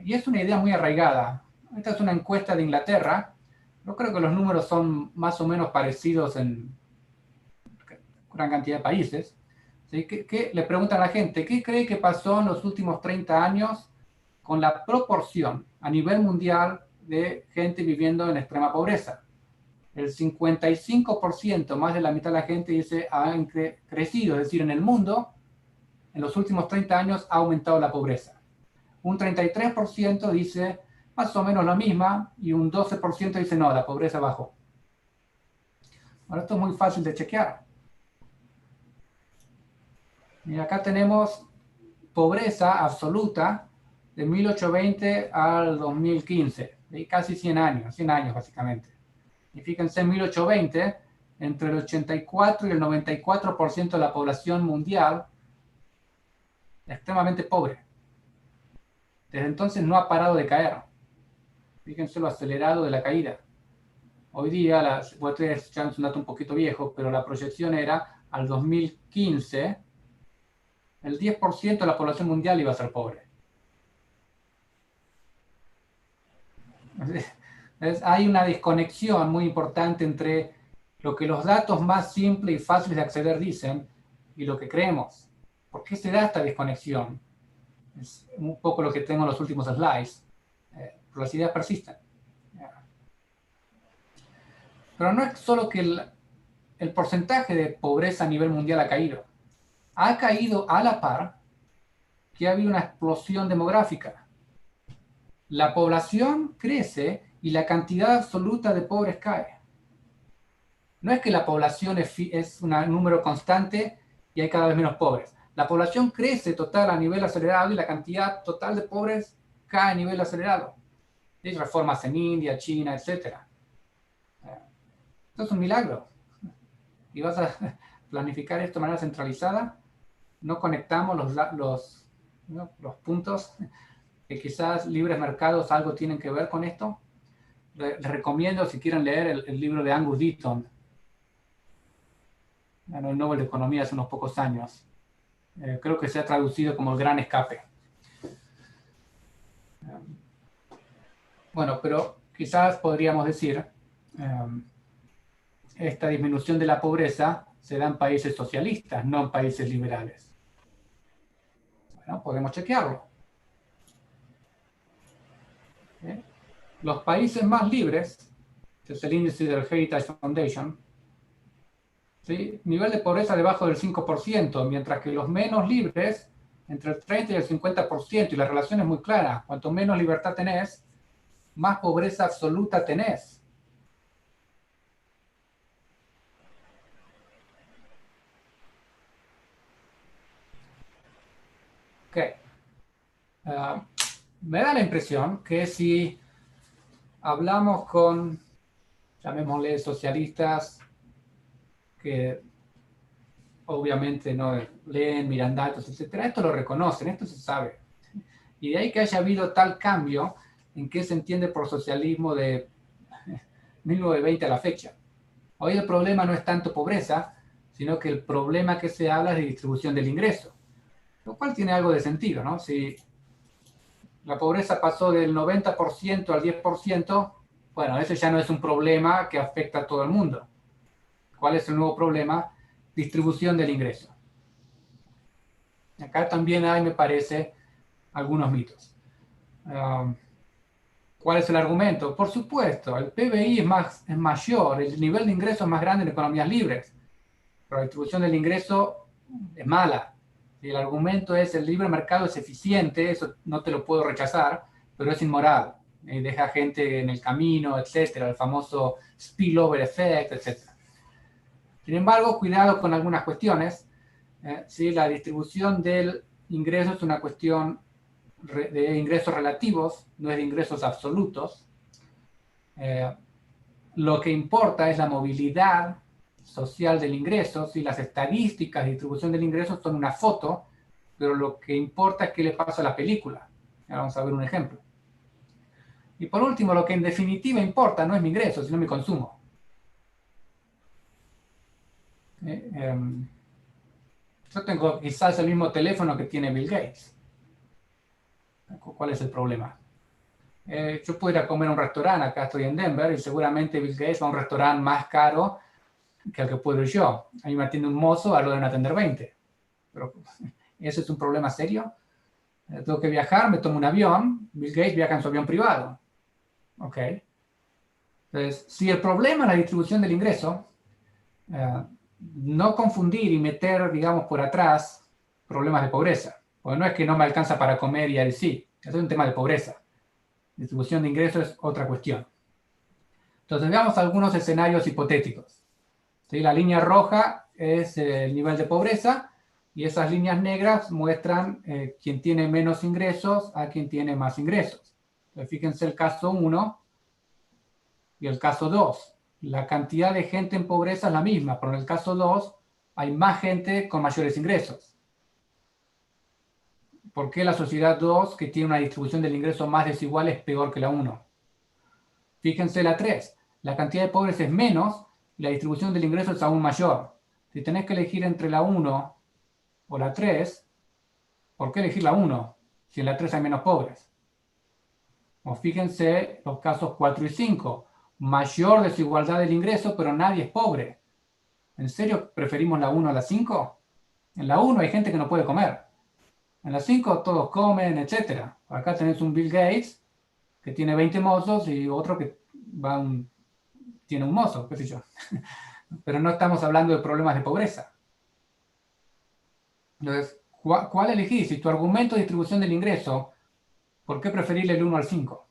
Y es una idea muy arraigada. Esta es una encuesta de Inglaterra. Yo creo que los números son más o menos parecidos en gran cantidad de países. ¿Sí? ¿Qué le preguntan a la gente? ¿Qué cree que pasó en los últimos 30 años con la proporción a nivel mundial de gente viviendo en extrema pobreza? El 55%, más de la mitad de la gente dice ha crecido, es decir, en el mundo, en los últimos 30 años ha aumentado la pobreza. Un 33% dice más o menos lo mismo y un 12% dice no, la pobreza bajó. Ahora esto es muy fácil de chequear. Y acá tenemos pobreza absoluta de 1820 al 2015, de casi 100 años básicamente. Y fíjense, en 1820, entre el 84 y el 94% de la población mundial extremadamente pobre. Desde entonces no ha parado de caer. Fíjense lo acelerado de la caída. Hoy día, ustedes ya es un dato un poquito viejo, pero la proyección era al 2015, el 10% de la población mundial iba a ser pobre. Hay una desconexión muy importante entre lo que los datos más simples y fáciles de acceder dicen y lo que creemos. ¿Por qué se da esta desconexión? Es un poco lo que tengo en los últimos slides. Las ideas persisten. Pero no es solo que el porcentaje de pobreza a nivel mundial ha caído. Ha caído a la par que ha habido una explosión demográfica. La población crece y la cantidad absoluta de pobres cae. No es que la población es un número constante y hay cada vez menos pobres. La población crece total a nivel acelerado y la cantidad total de pobres cae a nivel acelerado. Hay reformas en India, China, etc. Esto es un milagro. Y vas a planificar esto de manera centralizada. No conectamos los puntos que quizás libres mercados algo tienen que ver con esto. Les recomiendo, si quieren leer, el libro de Angus Deaton. Ganó el Nobel de Economía hace unos pocos años. Creo que se ha traducido como El Gran Escape. Bueno, pero quizás podríamos decir esta disminución de la pobreza se da en países socialistas, no en países liberales. Bueno, podemos chequearlo. Los países más libres, este es el índice del Heritage Foundation, ¿sí? Nivel de pobreza debajo del 5%, mientras que los menos libres, entre el 30 y el 50%, y la relación es muy clara. Cuanto menos libertad tenés, más pobreza absoluta tenés. Ok. Me da la impresión que si hablamos con, llamémosle, socialistas que obviamente no leen, miran datos, etc., esto lo reconocen, esto se sabe. Y de ahí que haya habido tal cambio en qué se entiende por socialismo de 1920 a la fecha. Hoy el problema no es tanto pobreza, sino que el problema que se habla es de distribución del ingreso, lo cual tiene algo de sentido, ¿no? Si la pobreza pasó del 90% al 10%, bueno, ese ya no es un problema que afecta a todo el mundo. ¿Cuál es el nuevo problema? Distribución del ingreso. Acá también hay, me parece, algunos mitos. ¿Cuál es el argumento? Por supuesto, el PBI es mayor, el nivel de ingreso es más grande en economías libres, pero la distribución del ingreso es mala. Y el argumento es el libre mercado es eficiente, eso no te lo puedo rechazar, pero es inmoral. deja gente en el camino, etcétera, el famoso spillover effect, etcétera. Sin embargo, cuidado con algunas cuestiones. ¿Sí? La distribución del ingreso es una cuestión de ingresos relativos, no es de ingresos absolutos. Lo que importa es la movilidad social del ingreso. ¿Sí? Las estadísticas de distribución del ingreso son una foto, pero lo que importa es qué le pasa a la película. Ahora vamos a ver un ejemplo. Y por último, lo que en definitiva importa no es mi ingreso, sino mi consumo. Yo tengo quizás el mismo teléfono que tiene Bill Gates. ¿Cuál es el problema? Yo puedo ir a comer a un restaurante, acá estoy en Denver, y seguramente Bill Gates va a un restaurante más caro que el que puedo ir yo. A mí me atiende un mozo, a lo deben atender 20. Pero, ¿eso es un problema serio? Tengo que viajar, me tomo un avión, Bill Gates viaja en su avión privado. ¿Ok? Entonces, si el problema es la distribución del ingreso, no confundir y meter, digamos, por atrás problemas de pobreza. Porque no es que no me alcanza para comer y ahí sí. Eso es un tema de pobreza. Distribución de ingresos es otra cuestión. Entonces, veamos algunos escenarios hipotéticos. ¿Sí? La línea roja es el nivel de pobreza y esas líneas negras muestran quién tiene menos ingresos a quien tiene más ingresos. Entonces, fíjense el caso 1 y el caso 2. La cantidad de gente en pobreza es la misma, pero en el caso 2 hay más gente con mayores ingresos. ¿Por qué la sociedad 2, que tiene una distribución del ingreso más desigual, es peor que la 1? Fíjense la 3. La cantidad de pobres es menos y la distribución del ingreso es aún mayor. Si tenés que elegir entre la 1 o la 3, ¿por qué elegir la 1 si en la 3 hay menos pobres? O fíjense los casos 4 y 5. Mayor desigualdad del ingreso, pero nadie es pobre. ¿En serio preferimos la 1 a la 5? En la 1 hay gente que no puede comer. En la 5 todos comen, etc. Acá tenés un Bill Gates que tiene 20 mozos y otro que tiene un mozo, qué sé yo. Pero no estamos hablando de problemas de pobreza. Entonces, ¿cuál elegís? Si tu argumento de distribución del ingreso, ¿por qué preferirle el 1 al 5?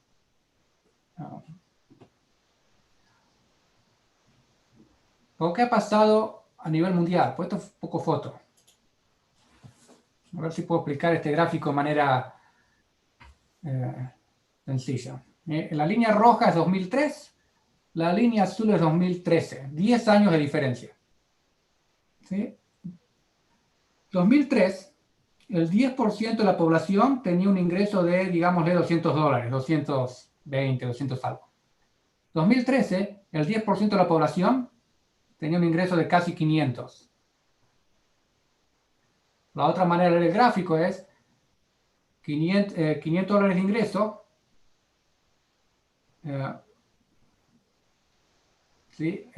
¿Qué ha pasado a nivel mundial? Pues esto es un poco foto. A ver si puedo explicar este gráfico de manera sencilla. La línea roja es 2003, la línea azul es 2013. 10 años de diferencia. ¿Sí? 2003, el 10% de la población tenía un ingreso de, digámosle, $200, 220, 200 algo. 2013, el 10% de la población tenía un ingreso de casi 500. La otra manera de ver el gráfico es $500 de ingreso. ¿Sí?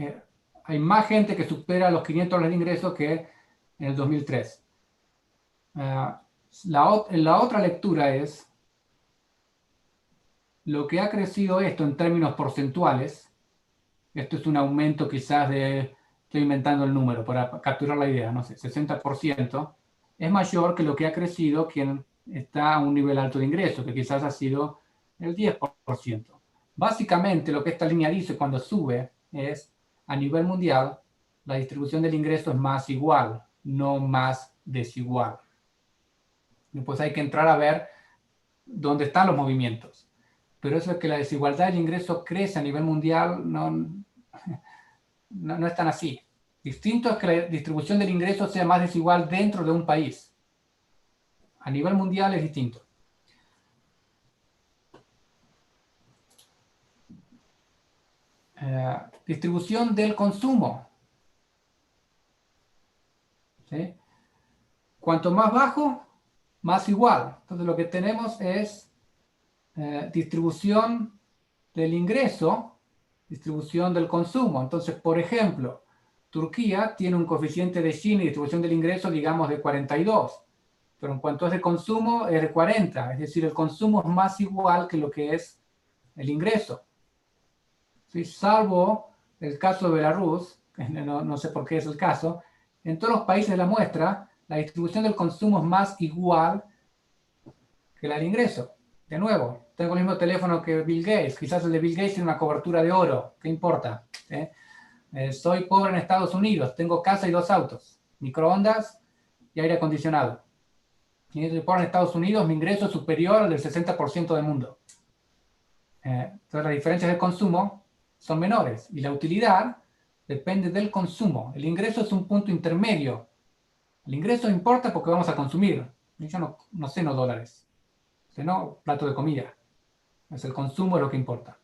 Hay más gente que supera los $500 de ingreso que en el 2003. La otra lectura es lo que ha crecido esto en términos porcentuales. Esto es un aumento quizás de, estoy inventando el número para capturar la idea, no sé, 60%. Es mayor que lo que ha crecido quien está a un nivel alto de ingreso, que quizás ha sido el 10%. Básicamente lo que esta línea dice cuando sube es, a nivel mundial, la distribución del ingreso es más igual, no más desigual. Después hay que entrar a ver dónde están los movimientos. Pero eso de que la desigualdad del ingreso crece a nivel mundial no es tan así. Distinto es que la distribución del ingreso sea más desigual dentro de un país. A nivel mundial es distinto. Distribución del consumo. ¿Sí? Cuanto más bajo, más igual. Entonces lo que tenemos es distribución del ingreso, distribución del consumo. Entonces, por ejemplo, Turquía tiene un coeficiente de Gini, distribución del ingreso, digamos, de 42. Pero en cuanto es de consumo, es de 40. Es decir, el consumo es más igual que lo que es el ingreso. ¿Sí? Salvo el caso de Belarus, que no sé por qué es el caso, en todos los países de la muestra, la distribución del consumo es más igual que la del ingreso. De nuevo, tengo el mismo teléfono que Bill Gates, quizás el de Bill Gates tiene una cobertura de oro, ¿qué importa? Soy pobre en Estados Unidos, tengo casa y 2 autos, microondas y aire acondicionado. Si soy pobre en Estados Unidos, mi ingreso es superior al del 60% del mundo. Entonces las diferencias de consumo son menores y la utilidad depende del consumo. El ingreso es un punto intermedio. El ingreso importa porque vamos a consumir. Yo no ceno dólares, ceno plato de comida. Es el consumo lo que importa.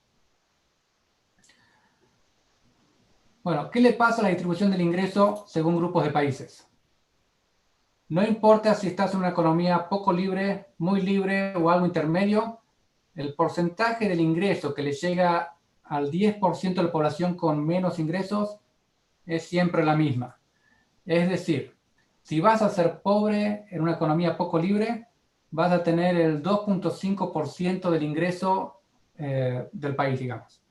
Bueno, ¿qué le pasa a la distribución del ingreso según grupos de países? No importa si estás en una economía poco libre, muy libre o algo intermedio, el porcentaje del ingreso que le llega al 10% de la población con menos ingresos es siempre la misma. Es decir, si vas a ser pobre en una economía poco libre, vas a tener el 2.5% del ingreso del país, digamos.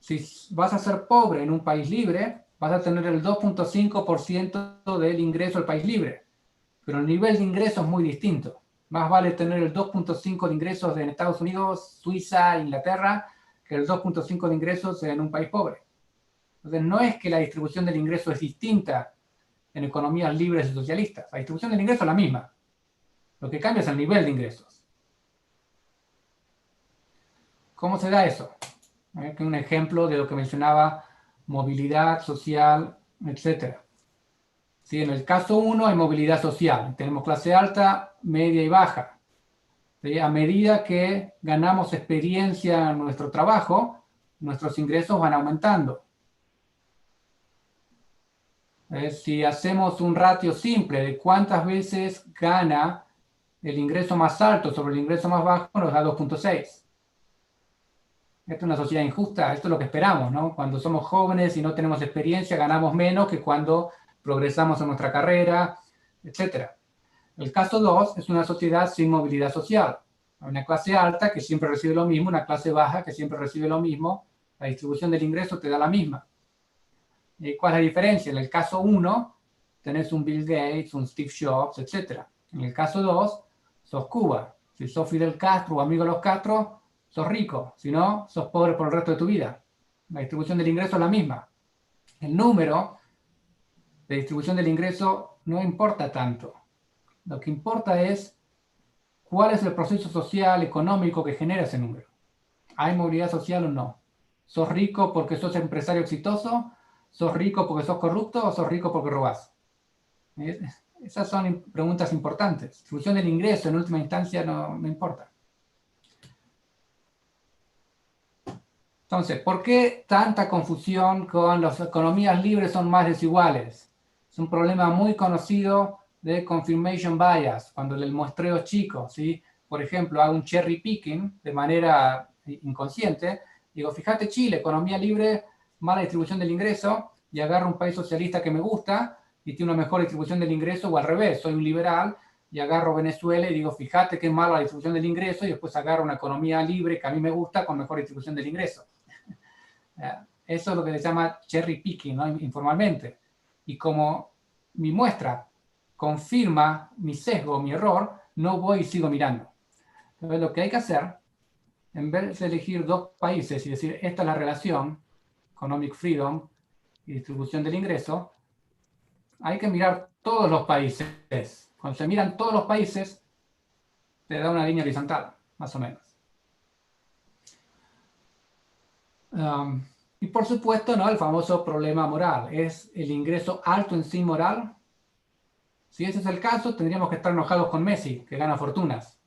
Si vas a ser pobre en un país libre, vas a tener el 2.5% del ingreso del país libre. Pero el nivel de ingreso es muy distinto. Más vale tener el 2.5 de ingresos en Estados Unidos, Suiza, Inglaterra, que el 2.5 de ingresos en un país pobre. Entonces, no es que la distribución del ingreso es distinta en economías libres y socialistas. La distribución del ingreso es la misma. Lo que cambia es el nivel de ingresos. ¿Cómo se da eso? Aquí un ejemplo de lo que mencionaba, movilidad social, etc. ¿Sí? En el caso 1 hay movilidad social. Tenemos clase alta, media y baja. ¿Sí? A medida que ganamos experiencia en nuestro trabajo, nuestros ingresos van aumentando. Si hacemos un ratio simple de cuántas veces gana el ingreso más alto sobre el ingreso más bajo, nos da 2.6. Esta es una sociedad injusta, esto es lo que esperamos, ¿no? Cuando somos jóvenes y no tenemos experiencia, ganamos menos que cuando progresamos en nuestra carrera, etc. El caso 2 es una sociedad sin movilidad social. Hay una clase alta que siempre recibe lo mismo, una clase baja que siempre recibe lo mismo. La distribución del ingreso te da la misma. ¿Cuál es la diferencia? En el caso 1, tenés un Bill Gates, un Steve Jobs, etc. En el caso 2, sos Cuba. Si sos Fidel Castro o amigo de los Castro, sos rico. Si no, sos pobre por el resto de tu vida. La distribución del ingreso es la misma. El número de distribución del ingreso no importa tanto. Lo que importa es cuál es el proceso social, económico que genera ese número. ¿Hay movilidad social o no? ¿Sos rico porque sos empresario exitoso? ¿Sos rico porque sos corrupto o sos rico porque robás? Esas son preguntas importantes. Distribución del ingreso en última instancia no importa. Entonces, ¿por qué tanta confusión con las economías libres son más desiguales? Es un problema muy conocido de confirmation bias, cuando el muestreo es chico, ¿sí? Por ejemplo, hago un cherry picking de manera inconsciente, digo, fíjate Chile, economía libre, mala distribución del ingreso, y agarro un país socialista que me gusta y tiene una mejor distribución del ingreso, o al revés, soy un liberal y agarro Venezuela y digo, fíjate qué mala la distribución del ingreso, y después agarro una economía libre que a mí me gusta con mejor distribución del ingreso. Eso es lo que se llama cherry picking, ¿no? Informalmente. Y como mi muestra confirma mi sesgo, mi error, no voy y sigo mirando. Entonces lo que hay que hacer, en vez de elegir 2 países y decir, esta es la relación, economic freedom y distribución del ingreso, hay que mirar todos los países. Cuando se miran todos los países, te da una línea horizontal, más o menos. Y por supuesto, ¿no? El famoso problema moral. ¿Es el ingreso alto en sí moral? Si ese es el caso, tendríamos que estar enojados con Messi, que gana fortunas.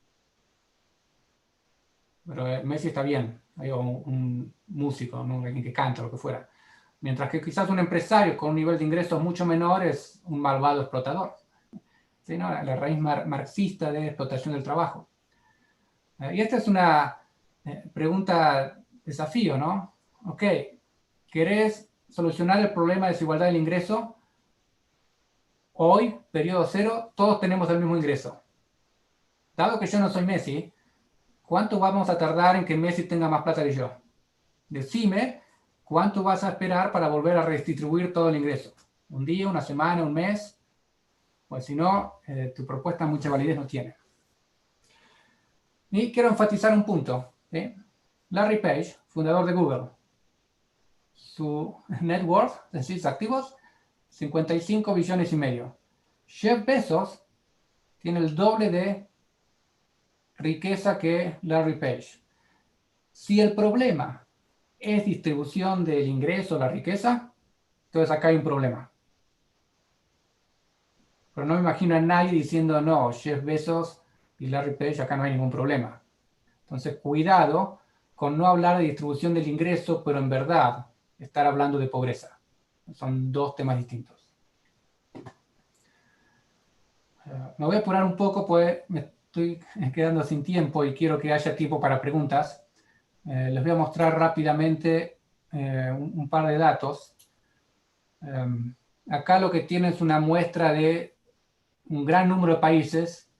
Pero Messi está bien, hay un músico, ¿no? Alguien que canta, lo que fuera. Mientras que quizás un empresario con un nivel de ingresos mucho menor es un malvado explotador. ¿Sí, no? La raíz marxista de explotación del trabajo. Y esta es una pregunta desafío, ¿no? Ok, ¿querés solucionar el problema de desigualdad del ingreso? Hoy, periodo cero, todos tenemos el mismo ingreso. Dado que yo no soy Messi, ¿cuánto vamos a tardar en que Messi tenga más plata que yo? Decime, ¿cuánto vas a esperar para volver a redistribuir todo el ingreso? ¿Un día, una semana, un mes? Pues si no, tu propuesta mucha validez no tiene. Y quiero enfatizar un punto. ¿sí? Larry Page, fundador de Google, su net worth, es decir, sus activos, 55 billones y medio. Jeff Bezos tiene el doble de riqueza que Larry Page. Si el problema es distribución del ingreso, la riqueza, entonces acá hay un problema. Pero no me imagino a nadie diciendo, no, Jeff Bezos y Larry Page, acá no hay ningún problema. Entonces, cuidado con no hablar de distribución del ingreso, pero en verdad estar hablando de pobreza. Son dos temas distintos. Me voy a apurar un poco, pues me estoy quedando sin tiempo y quiero que haya tiempo para preguntas. Les voy a mostrar rápidamente un par de datos. Acá lo que tienen es una muestra de un gran número de países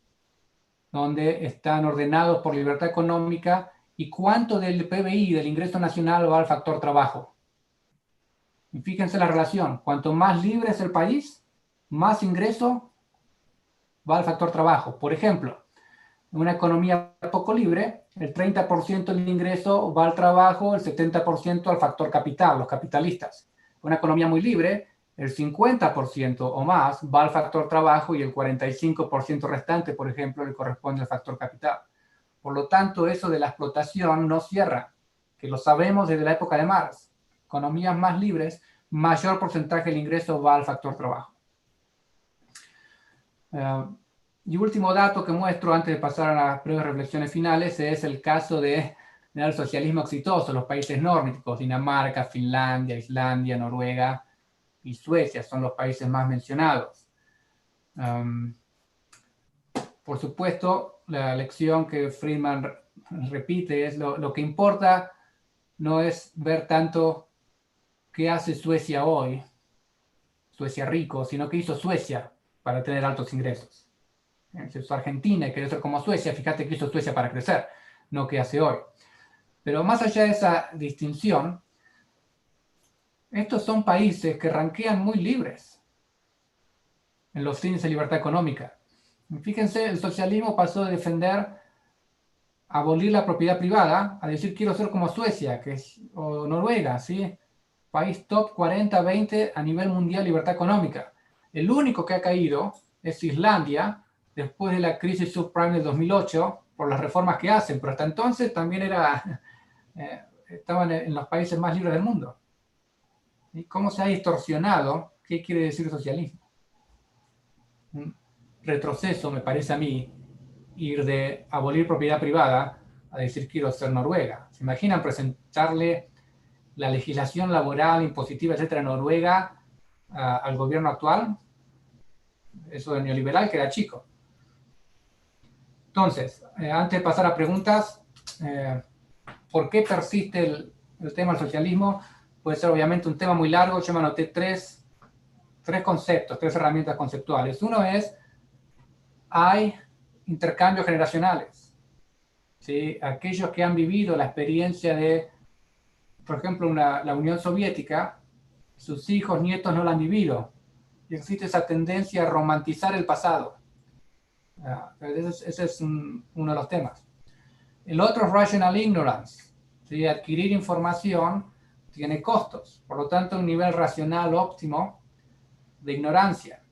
donde están ordenados por libertad económica y cuánto del PBI, del ingreso nacional, va al factor trabajo. Y fíjense la relación. Cuanto más libre es el país, más ingreso va al factor trabajo. Por ejemplo, en una economía poco libre, el 30% del ingreso va al trabajo, el 70% al factor capital, los capitalistas. En una economía muy libre, el 50% o más va al factor trabajo y el 45% restante, por ejemplo, le corresponde al factor capital. Por lo tanto, eso de la explotación no cierra, que lo sabemos desde la época de Marx. Economías más libres, mayor porcentaje del ingreso va al factor trabajo. Y último dato que muestro antes de pasar a las breves reflexiones finales es el caso del socialismo exitoso, los países nórdicos, Dinamarca, Finlandia, Islandia, Noruega y Suecia son los países más mencionados. Por supuesto, la lección que Friedman repite es lo que importa no es ver tanto qué hace Suecia hoy, Suecia rico, sino qué hizo Suecia para tener altos ingresos. Si es Argentina y quiere ser como Suecia, fíjate qué hizo Suecia para crecer, no qué hace hoy. Pero más allá de esa distinción, estos son países que rankean muy libres en los índices de libertad económica. Fíjense, el socialismo pasó de defender abolir la propiedad privada a decir quiero ser como Suecia o Noruega, ¿sí? País top 40, 20 a nivel mundial libertad económica. El único que ha caído es Islandia, después de la crisis subprime del 2008, por las reformas que hacen, pero hasta entonces también estaban en los países más libres del mundo. ¿Y cómo se ha distorsionado? ¿Qué quiere decir socialismo? Un retroceso, me parece a mí, ir de abolir propiedad privada a decir quiero ser Noruega. ¿Se imaginan presentarle la legislación laboral, impositiva, etcétera, Noruega al gobierno actual? Eso de neoliberal queda chico. Entonces, antes de pasar a preguntas, ¿por qué persiste el tema del socialismo? Puede ser obviamente un tema muy largo. Yo me anoté tres conceptos, tres herramientas conceptuales. Uno es, hay intercambios generacionales. ¿Sí? Aquellos que han vivido la experiencia de, por ejemplo, la Unión Soviética, sus hijos, nietos no la han vivido. Y existe esa tendencia a romantizar el pasado. Ese es uno de los temas. El otro es rational ignorance. ¿Sí? Adquirir información tiene costos. Por lo tanto, un nivel racional óptimo de ignorancia.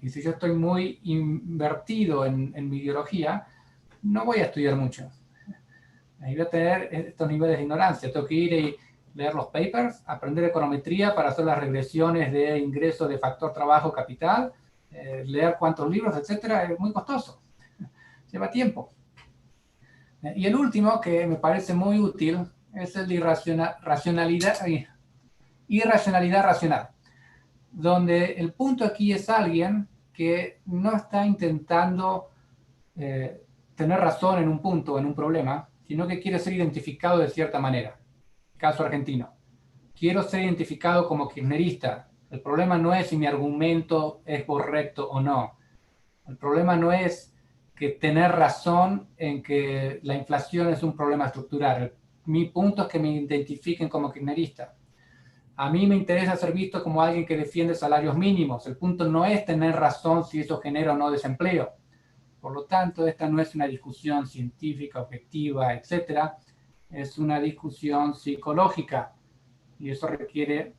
Y si yo estoy muy invertido en mi ideología, no voy a estudiar mucho. Ahí voy a tener estos niveles de ignorancia. Tengo que ir y leer los papers, aprender econometría para hacer las regresiones de ingreso de factor trabajo capital, leer cuántos libros, etcétera. Es muy costoso. Lleva tiempo. Y el último, que me parece muy útil, es el de irracionalidad racional, donde el punto aquí es alguien que no está intentando tener razón en un punto o en un problema, sino que quiere ser identificado de cierta manera. Caso argentino. Quiero ser identificado como kirchnerista. El problema no es si mi argumento es correcto o no. El problema no es que tener razón en que la inflación es un problema estructural. Mi punto es que me identifiquen como kirchnerista. A mí me interesa ser visto como alguien que defiende salarios mínimos. El punto no es tener razón si eso genera o no desempleo. Por lo tanto, esta no es una discusión científica, objetiva, etcétera, es una discusión psicológica y eso requiere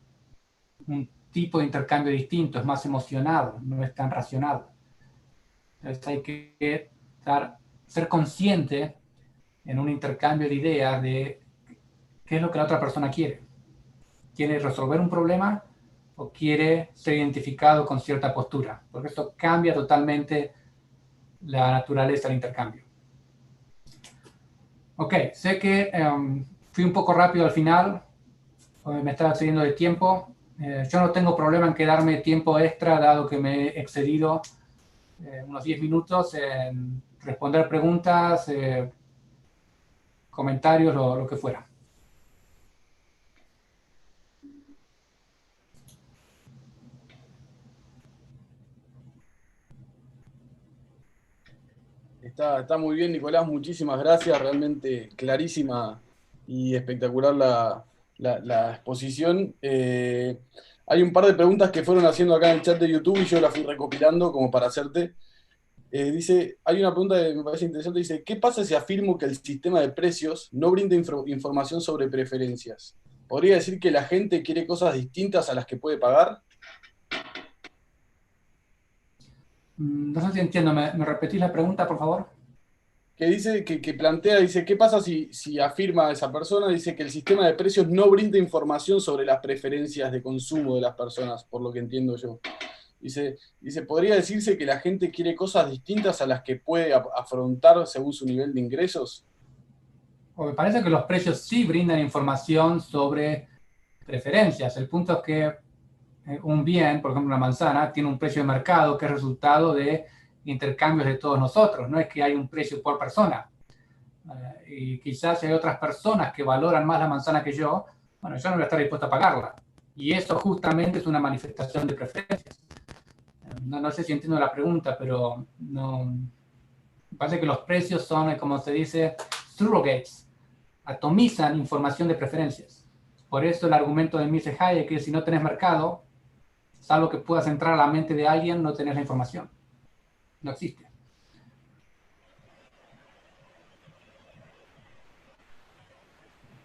un tipo de intercambio distinto, es más emocional, no es tan racional. Entonces hay que ser consciente en un intercambio de ideas de qué es lo que la otra persona quiere. ¿Quiere resolver un problema o quiere ser identificado con cierta postura? Porque eso cambia totalmente la naturaleza del intercambio. Ok, sé que fui un poco rápido al final, me estaba excediendo de tiempo. Yo no tengo problema en quedarme tiempo extra, dado que me he excedido unos 10 minutos en responder preguntas, comentarios, lo que fuera. Está muy bien, Nicolás, muchísimas gracias, realmente clarísima y espectacular la exposición. Hay un par de preguntas que fueron haciendo acá en el chat de YouTube y yo las fui recopilando como para hacerte. Hay una pregunta que me parece interesante, dice, ¿qué pasa si afirmo que el sistema de precios no brinda información sobre preferencias? ¿Podría decir que la gente quiere cosas distintas a las que puede pagar? No sé si entiendo, ¿me repetís la pregunta, por favor? Que dice, que plantea, dice, ¿qué pasa si afirma esa persona? Dice que el sistema de precios no brinda información sobre las preferencias de consumo de las personas, por lo que entiendo yo. Dice, ¿podría decirse que la gente quiere cosas distintas a las que puede afrontar según su nivel de ingresos? O me parece que los precios sí brindan información sobre preferencias. El punto es que un bien, por ejemplo una manzana, tiene un precio de mercado que es resultado de intercambios de todos nosotros. No es que hay un precio por persona. Y quizás hay otras personas que valoran más la manzana que yo, bueno, yo no voy a estar dispuesto a pagarla. Y eso justamente es una manifestación de preferencias. No sé si entiendo la pregunta, pero no, me parece que los precios son, como se dice, surrogates, atomizan información de preferencias. Por eso el argumento de Mises Hayek es que si no tenés mercado, salvo que puedas entrar a la mente de alguien, no tenés la información. No existe.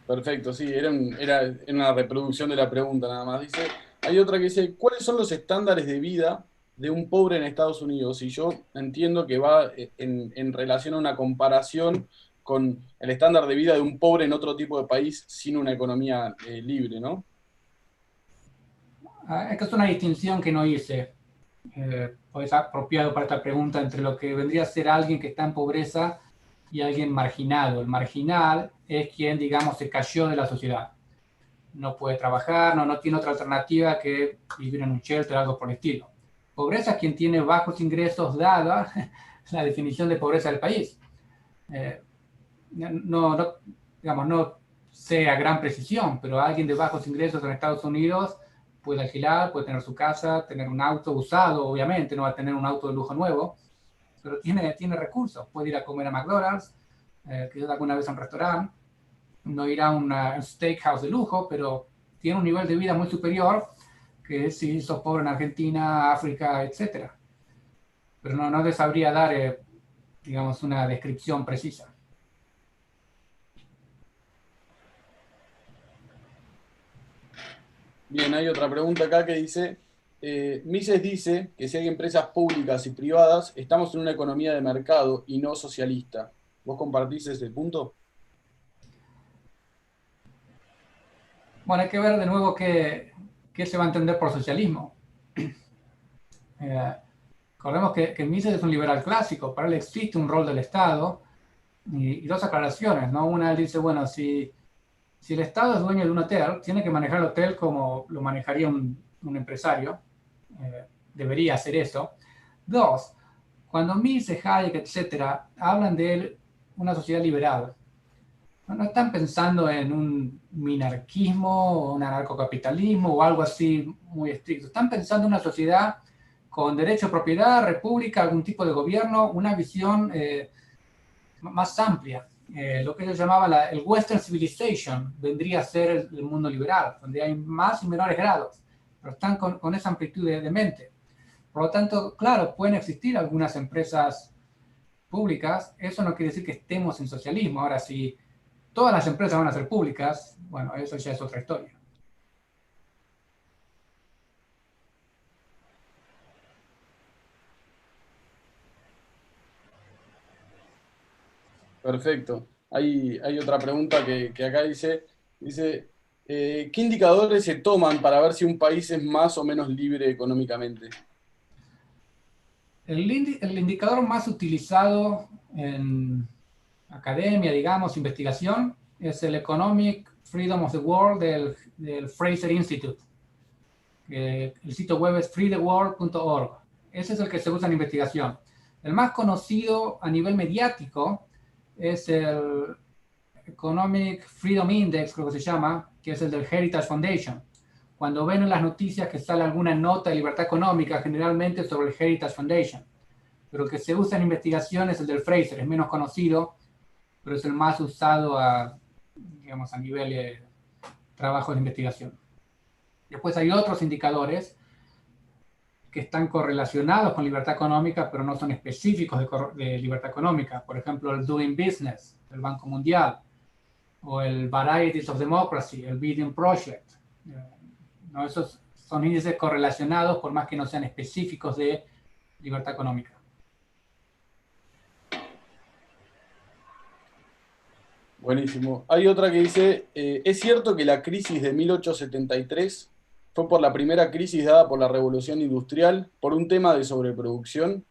Perfecto, sí, era una reproducción de la pregunta nada más. Dice, hay otra que dice, ¿cuáles son los estándares de vida de un pobre en Estados Unidos? Y yo entiendo que va en relación a una comparación con el estándar de vida de un pobre en otro tipo de país sin una economía libre, ¿no? Esta es una distinción que no hice. Es apropiado para esta pregunta entre lo que vendría a ser alguien que está en pobreza y alguien marginado. El marginal es quien, digamos, se cayó de la sociedad. No puede trabajar, no tiene otra alternativa que vivir en un shelter o algo por el estilo. Pobreza es quien tiene bajos ingresos, dada la definición de pobreza del país. Digamos, no sé a gran precisión, pero alguien de bajos ingresos en Estados Unidos puede alquilar, puede tener su casa, tener un auto usado, obviamente, no va a tener un auto de lujo nuevo, pero tiene recursos. Puede ir a comer a McDonald's, quizás alguna vez a un restaurante, no irá a un steakhouse de lujo, pero tiene un nivel de vida muy superior que si sos pobre en Argentina, África, etc. Pero no te sabría dar, digamos, una descripción precisa. Bien, hay otra pregunta acá que dice, Mises dice que si hay empresas públicas y privadas, estamos en una economía de mercado y no socialista. ¿Vos compartís ese punto? Bueno, hay que ver de nuevo qué se va a entender por socialismo. Recordemos que Mises es un liberal clásico, para él existe un rol del Estado y dos aclaraciones, ¿no? Una, él dice, bueno, si el Estado es dueño de un hotel, tiene que manejar el hotel como lo manejaría un empresario, debería hacer eso. Dos, cuando Mises, Hayek, etcétera, hablan de una sociedad liberal, no están pensando en un minarquismo o un anarcocapitalismo o algo así muy estricto. Están pensando en una sociedad con derecho a propiedad, república, algún tipo de gobierno, una visión más amplia. Lo que ellos llamaban el Western Civilization vendría a ser el mundo liberal, donde hay más y menores grados, pero están con esa amplitud de mente. Por lo tanto, claro, pueden existir algunas empresas públicas, eso no quiere decir que estemos en socialismo. Ahora, si todas las empresas van a ser públicas, bueno, eso ya es otra historia. Perfecto. Hay otra pregunta que acá dice, ¿qué indicadores se toman para ver si un país es más o menos libre económicamente? El indicador más utilizado en academia, digamos, investigación, es el Economic Freedom of the World del Fraser Institute. El sitio web es freetheworld.org. Ese es el que se usa en investigación. El más conocido a nivel mediático es el Economic Freedom Index, creo que se llama, que es el del Heritage Foundation. Cuando ven en las noticias que sale alguna nota de libertad económica, generalmente sobre el Heritage Foundation. Pero el que se usa en investigación es el del Fraser, es menos conocido, pero es el más usado digamos, a nivel de trabajo de investigación. Después hay otros indicadores que están correlacionados con libertad económica, pero no son específicos de libertad económica. Por ejemplo, el Doing Business del Banco Mundial, o el Varieties of Democracy, el Beijing Project. ¿No? Esos son índices correlacionados, por más que no sean específicos de libertad económica. Buenísimo. Hay otra que dice, ¿es cierto que la crisis de 1873 fue por la primera crisis dada por la Revolución Industrial, por un tema de sobreproducción,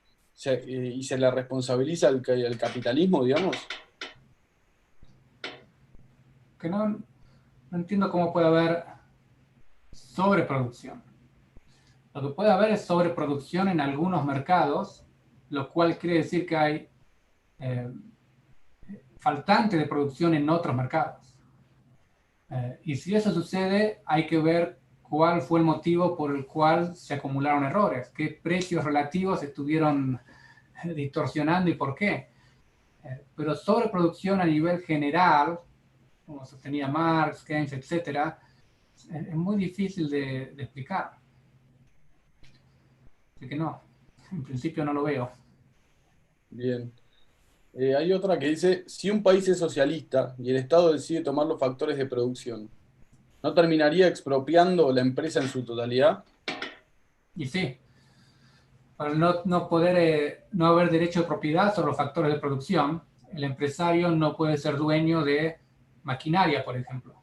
y se le responsabiliza al capitalismo, digamos? Que no entiendo cómo puede haber sobreproducción. Lo que puede haber es sobreproducción en algunos mercados, lo cual quiere decir que hay faltante de producción en otros mercados. Y si eso sucede, hay que ver cuál fue el motivo por el cual se acumularon errores, qué precios relativos estuvieron distorsionando y por qué. Pero sobreproducción a nivel general, como sostenía Marx, Keynes, etc., es muy difícil de explicar. Así que no, en principio no lo veo. Bien. Hay otra que dice, si un país es socialista y el Estado decide tomar los factores de producción, ¿no terminaría expropiando la empresa en su totalidad? Y sí, para no poder, no haber derecho de propiedad sobre los factores de producción, el empresario no puede ser dueño de maquinaria, por ejemplo.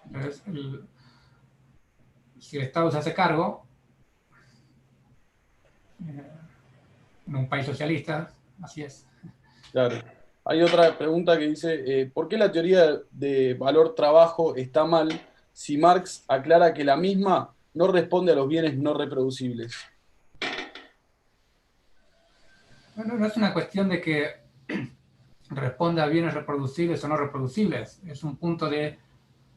Entonces, si el Estado se hace cargo, en un país socialista, así es. Claro. Hay otra pregunta que dice, ¿por qué la teoría de valor trabajo está mal si Marx aclara que la misma no responde a los bienes no reproducibles? Bueno, no es una cuestión de que responda a bienes reproducibles o no reproducibles. Es un punto de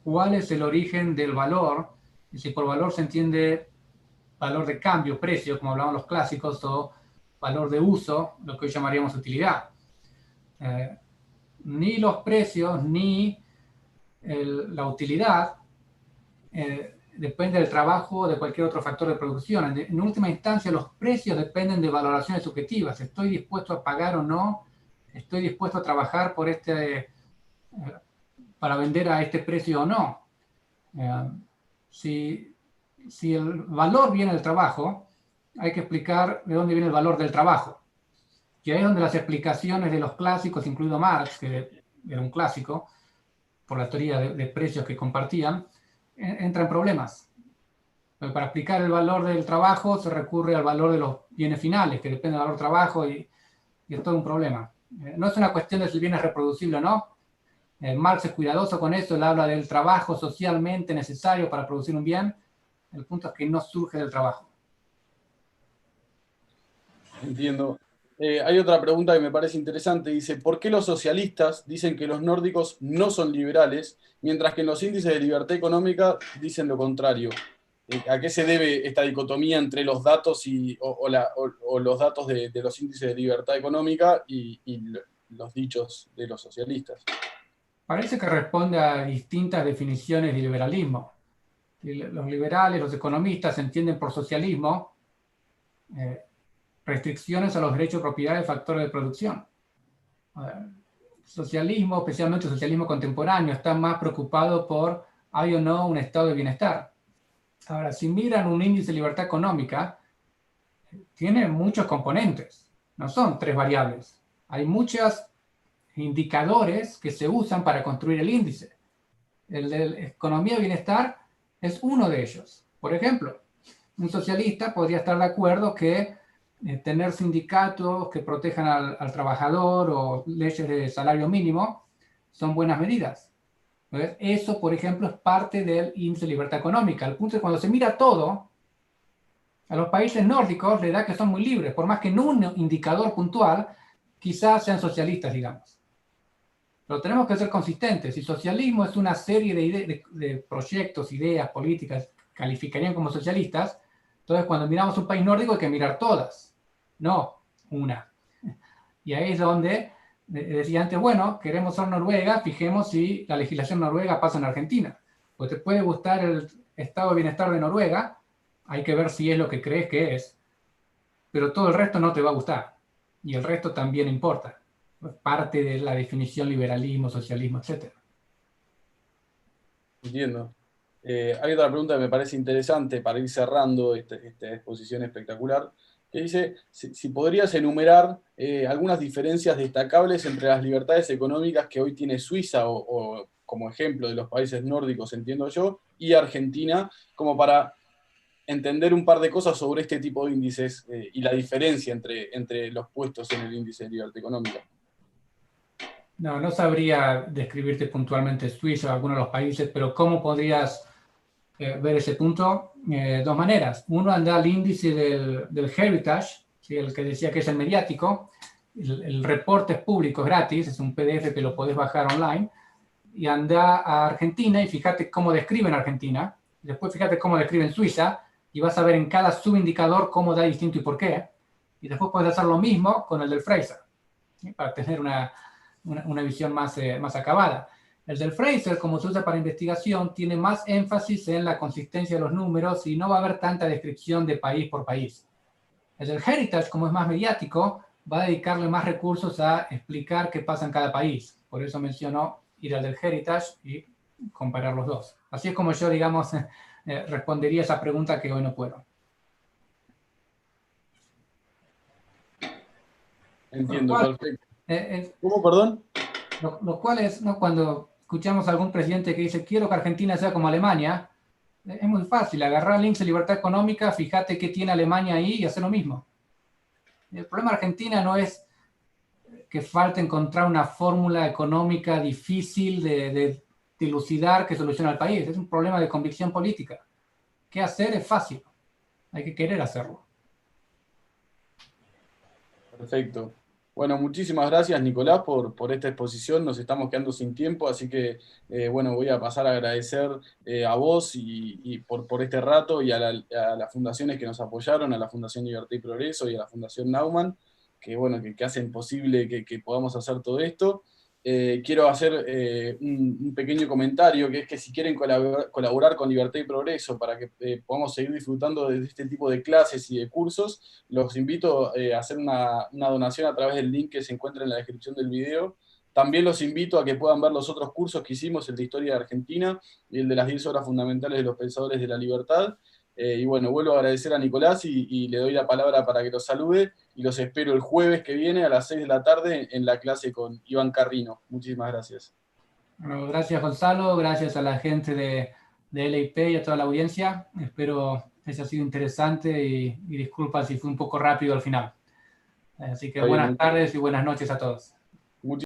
cuál es el origen del valor, y si por valor se entiende valor de cambio, precio, como hablaban los clásicos, o valor de uso, lo que hoy llamaríamos utilidad. Ni los precios ni la utilidad depende del trabajo o de cualquier otro factor de producción. En última instancia, los precios dependen de valoraciones subjetivas. ¿Estoy dispuesto a pagar o no? ¿Estoy dispuesto a trabajar por para vender a este precio o no? Si el valor viene del trabajo, hay que explicar de dónde viene el valor del trabajo. Y ahí es donde las explicaciones de los clásicos, incluido Marx, que era un clásico, por la teoría de precios que compartían, entran problemas. Pero para explicar el valor del trabajo se recurre al valor de los bienes finales, que depende del valor del trabajo, y es todo un problema. No es una cuestión de si el bien es reproducible o no. Marx es cuidadoso con eso, él habla del trabajo socialmente necesario para producir un bien. El punto es que no surge del trabajo. Entiendo. Hay otra pregunta que me parece interesante. Dice, ¿por qué los socialistas dicen que los nórdicos no son liberales, mientras que en los índices de libertad económica dicen lo contrario? ¿A qué se debe esta dicotomía entre los datos o los datos de los índices de libertad económica y los dichos de los socialistas? Parece que responde a distintas definiciones de liberalismo. Los liberales, los economistas entienden por socialismo restricciones a los derechos de propiedad de factores de producción. Socialismo, especialmente el socialismo contemporáneo, está más preocupado por, hay o no, un estado de bienestar. Ahora, si miran un índice de libertad económica, tiene muchos componentes, no son 3 variables. Hay muchos indicadores que se usan para construir el índice. El de economía y bienestar es uno de ellos. Por ejemplo, un socialista podría estar de acuerdo que tener sindicatos que protejan al trabajador o leyes de salario mínimo son buenas medidas. Entonces, eso, por ejemplo, es parte del índice de libertad económica. El punto es cuando se mira todo, a los países nórdicos le da que son muy libres, por más que en un indicador puntual quizás sean socialistas, digamos. Pero tenemos que ser consistentes. Si socialismo es una serie de proyectos, ideas, políticas, calificarían como socialistas, entonces cuando miramos un país nórdico hay que mirar todas, no una. Y ahí es donde decía antes, bueno, queremos ser Noruega, fijemos si la legislación noruega pasa en Argentina. Pues te puede gustar el estado de bienestar de Noruega, hay que ver si es lo que crees que es, pero todo el resto no te va a gustar. Y el resto también importa. Es parte de la definición liberalismo, socialismo, etc. Entiendo. Hay otra pregunta que me parece interesante para ir cerrando esta exposición espectacular, que dice si podrías enumerar algunas diferencias destacables entre las libertades económicas que hoy tiene Suiza, o como ejemplo de los países nórdicos, entiendo yo, y Argentina, como para entender un par de cosas sobre este tipo de índices y la diferencia entre los puestos en el índice de libertad económica. No sabría describirte puntualmente Suiza o alguno de los países, pero ¿cómo podrías ver ese punto? 2 maneras. Uno, anda al índice del Heritage, ¿sí? El que decía que es el mediático. El reporte es público, es gratis, es un PDF que lo podés bajar online. Y anda a Argentina y fíjate cómo describen Argentina. Después fíjate cómo describen Suiza y vas a ver en cada subindicador cómo da distinto y por qué. Y después puedes hacer lo mismo con el del Fraser, ¿sí? Para tener una visión más acabada. El del Fraser, como se usa para investigación, tiene más énfasis en la consistencia de los números y no va a haber tanta descripción de país por país. El del Heritage, como es más mediático, va a dedicarle más recursos a explicar qué pasa en cada país. Por eso mencionó ir al del Heritage y comparar los dos. Así es como yo, digamos, respondería esa pregunta que hoy no puedo. Entiendo, perfecto. ¿Cómo, perdón? Lo cual es, ¿no? Cuando escuchamos a algún presidente que dice quiero que Argentina sea como Alemania, es muy fácil, agarrar el índice de libertad económica, fíjate qué tiene Alemania ahí y hacer lo mismo. El problema de Argentina no es que falte encontrar una fórmula económica difícil de dilucidar que soluciona al país, es un problema de convicción política. ¿Qué hacer? Es fácil, hay que querer hacerlo. Perfecto. Bueno, muchísimas gracias, Nicolás, por esta exposición. Nos estamos quedando sin tiempo, así que bueno, voy a pasar a agradecer a vos y por este rato y a las fundaciones que nos apoyaron, a la Fundación Libertad y Progreso y a la Fundación Naumann, que, bueno, que hacen posible que podamos hacer todo esto. Quiero hacer un pequeño comentario, que es que si quieren colaborar con Libertad y Progreso para que podamos seguir disfrutando de este tipo de clases y de cursos, los invito a hacer una donación a través del link que se encuentra en la descripción del video. También los invito a que puedan ver los otros cursos que hicimos, el de Historia de Argentina y el de las 10 obras fundamentales de los pensadores de la libertad. Y bueno, vuelvo a agradecer a Nicolás y le doy la palabra para que los salude, y los espero el jueves que viene a las 6 de la tarde en la clase con Iván Carrino. Muchísimas gracias. Bueno, gracias Gonzalo, gracias a la gente de LIP y a toda la audiencia. Espero que haya sido interesante y disculpa si fue un poco rápido al final. Así que buenas tardes y buenas noches a todos.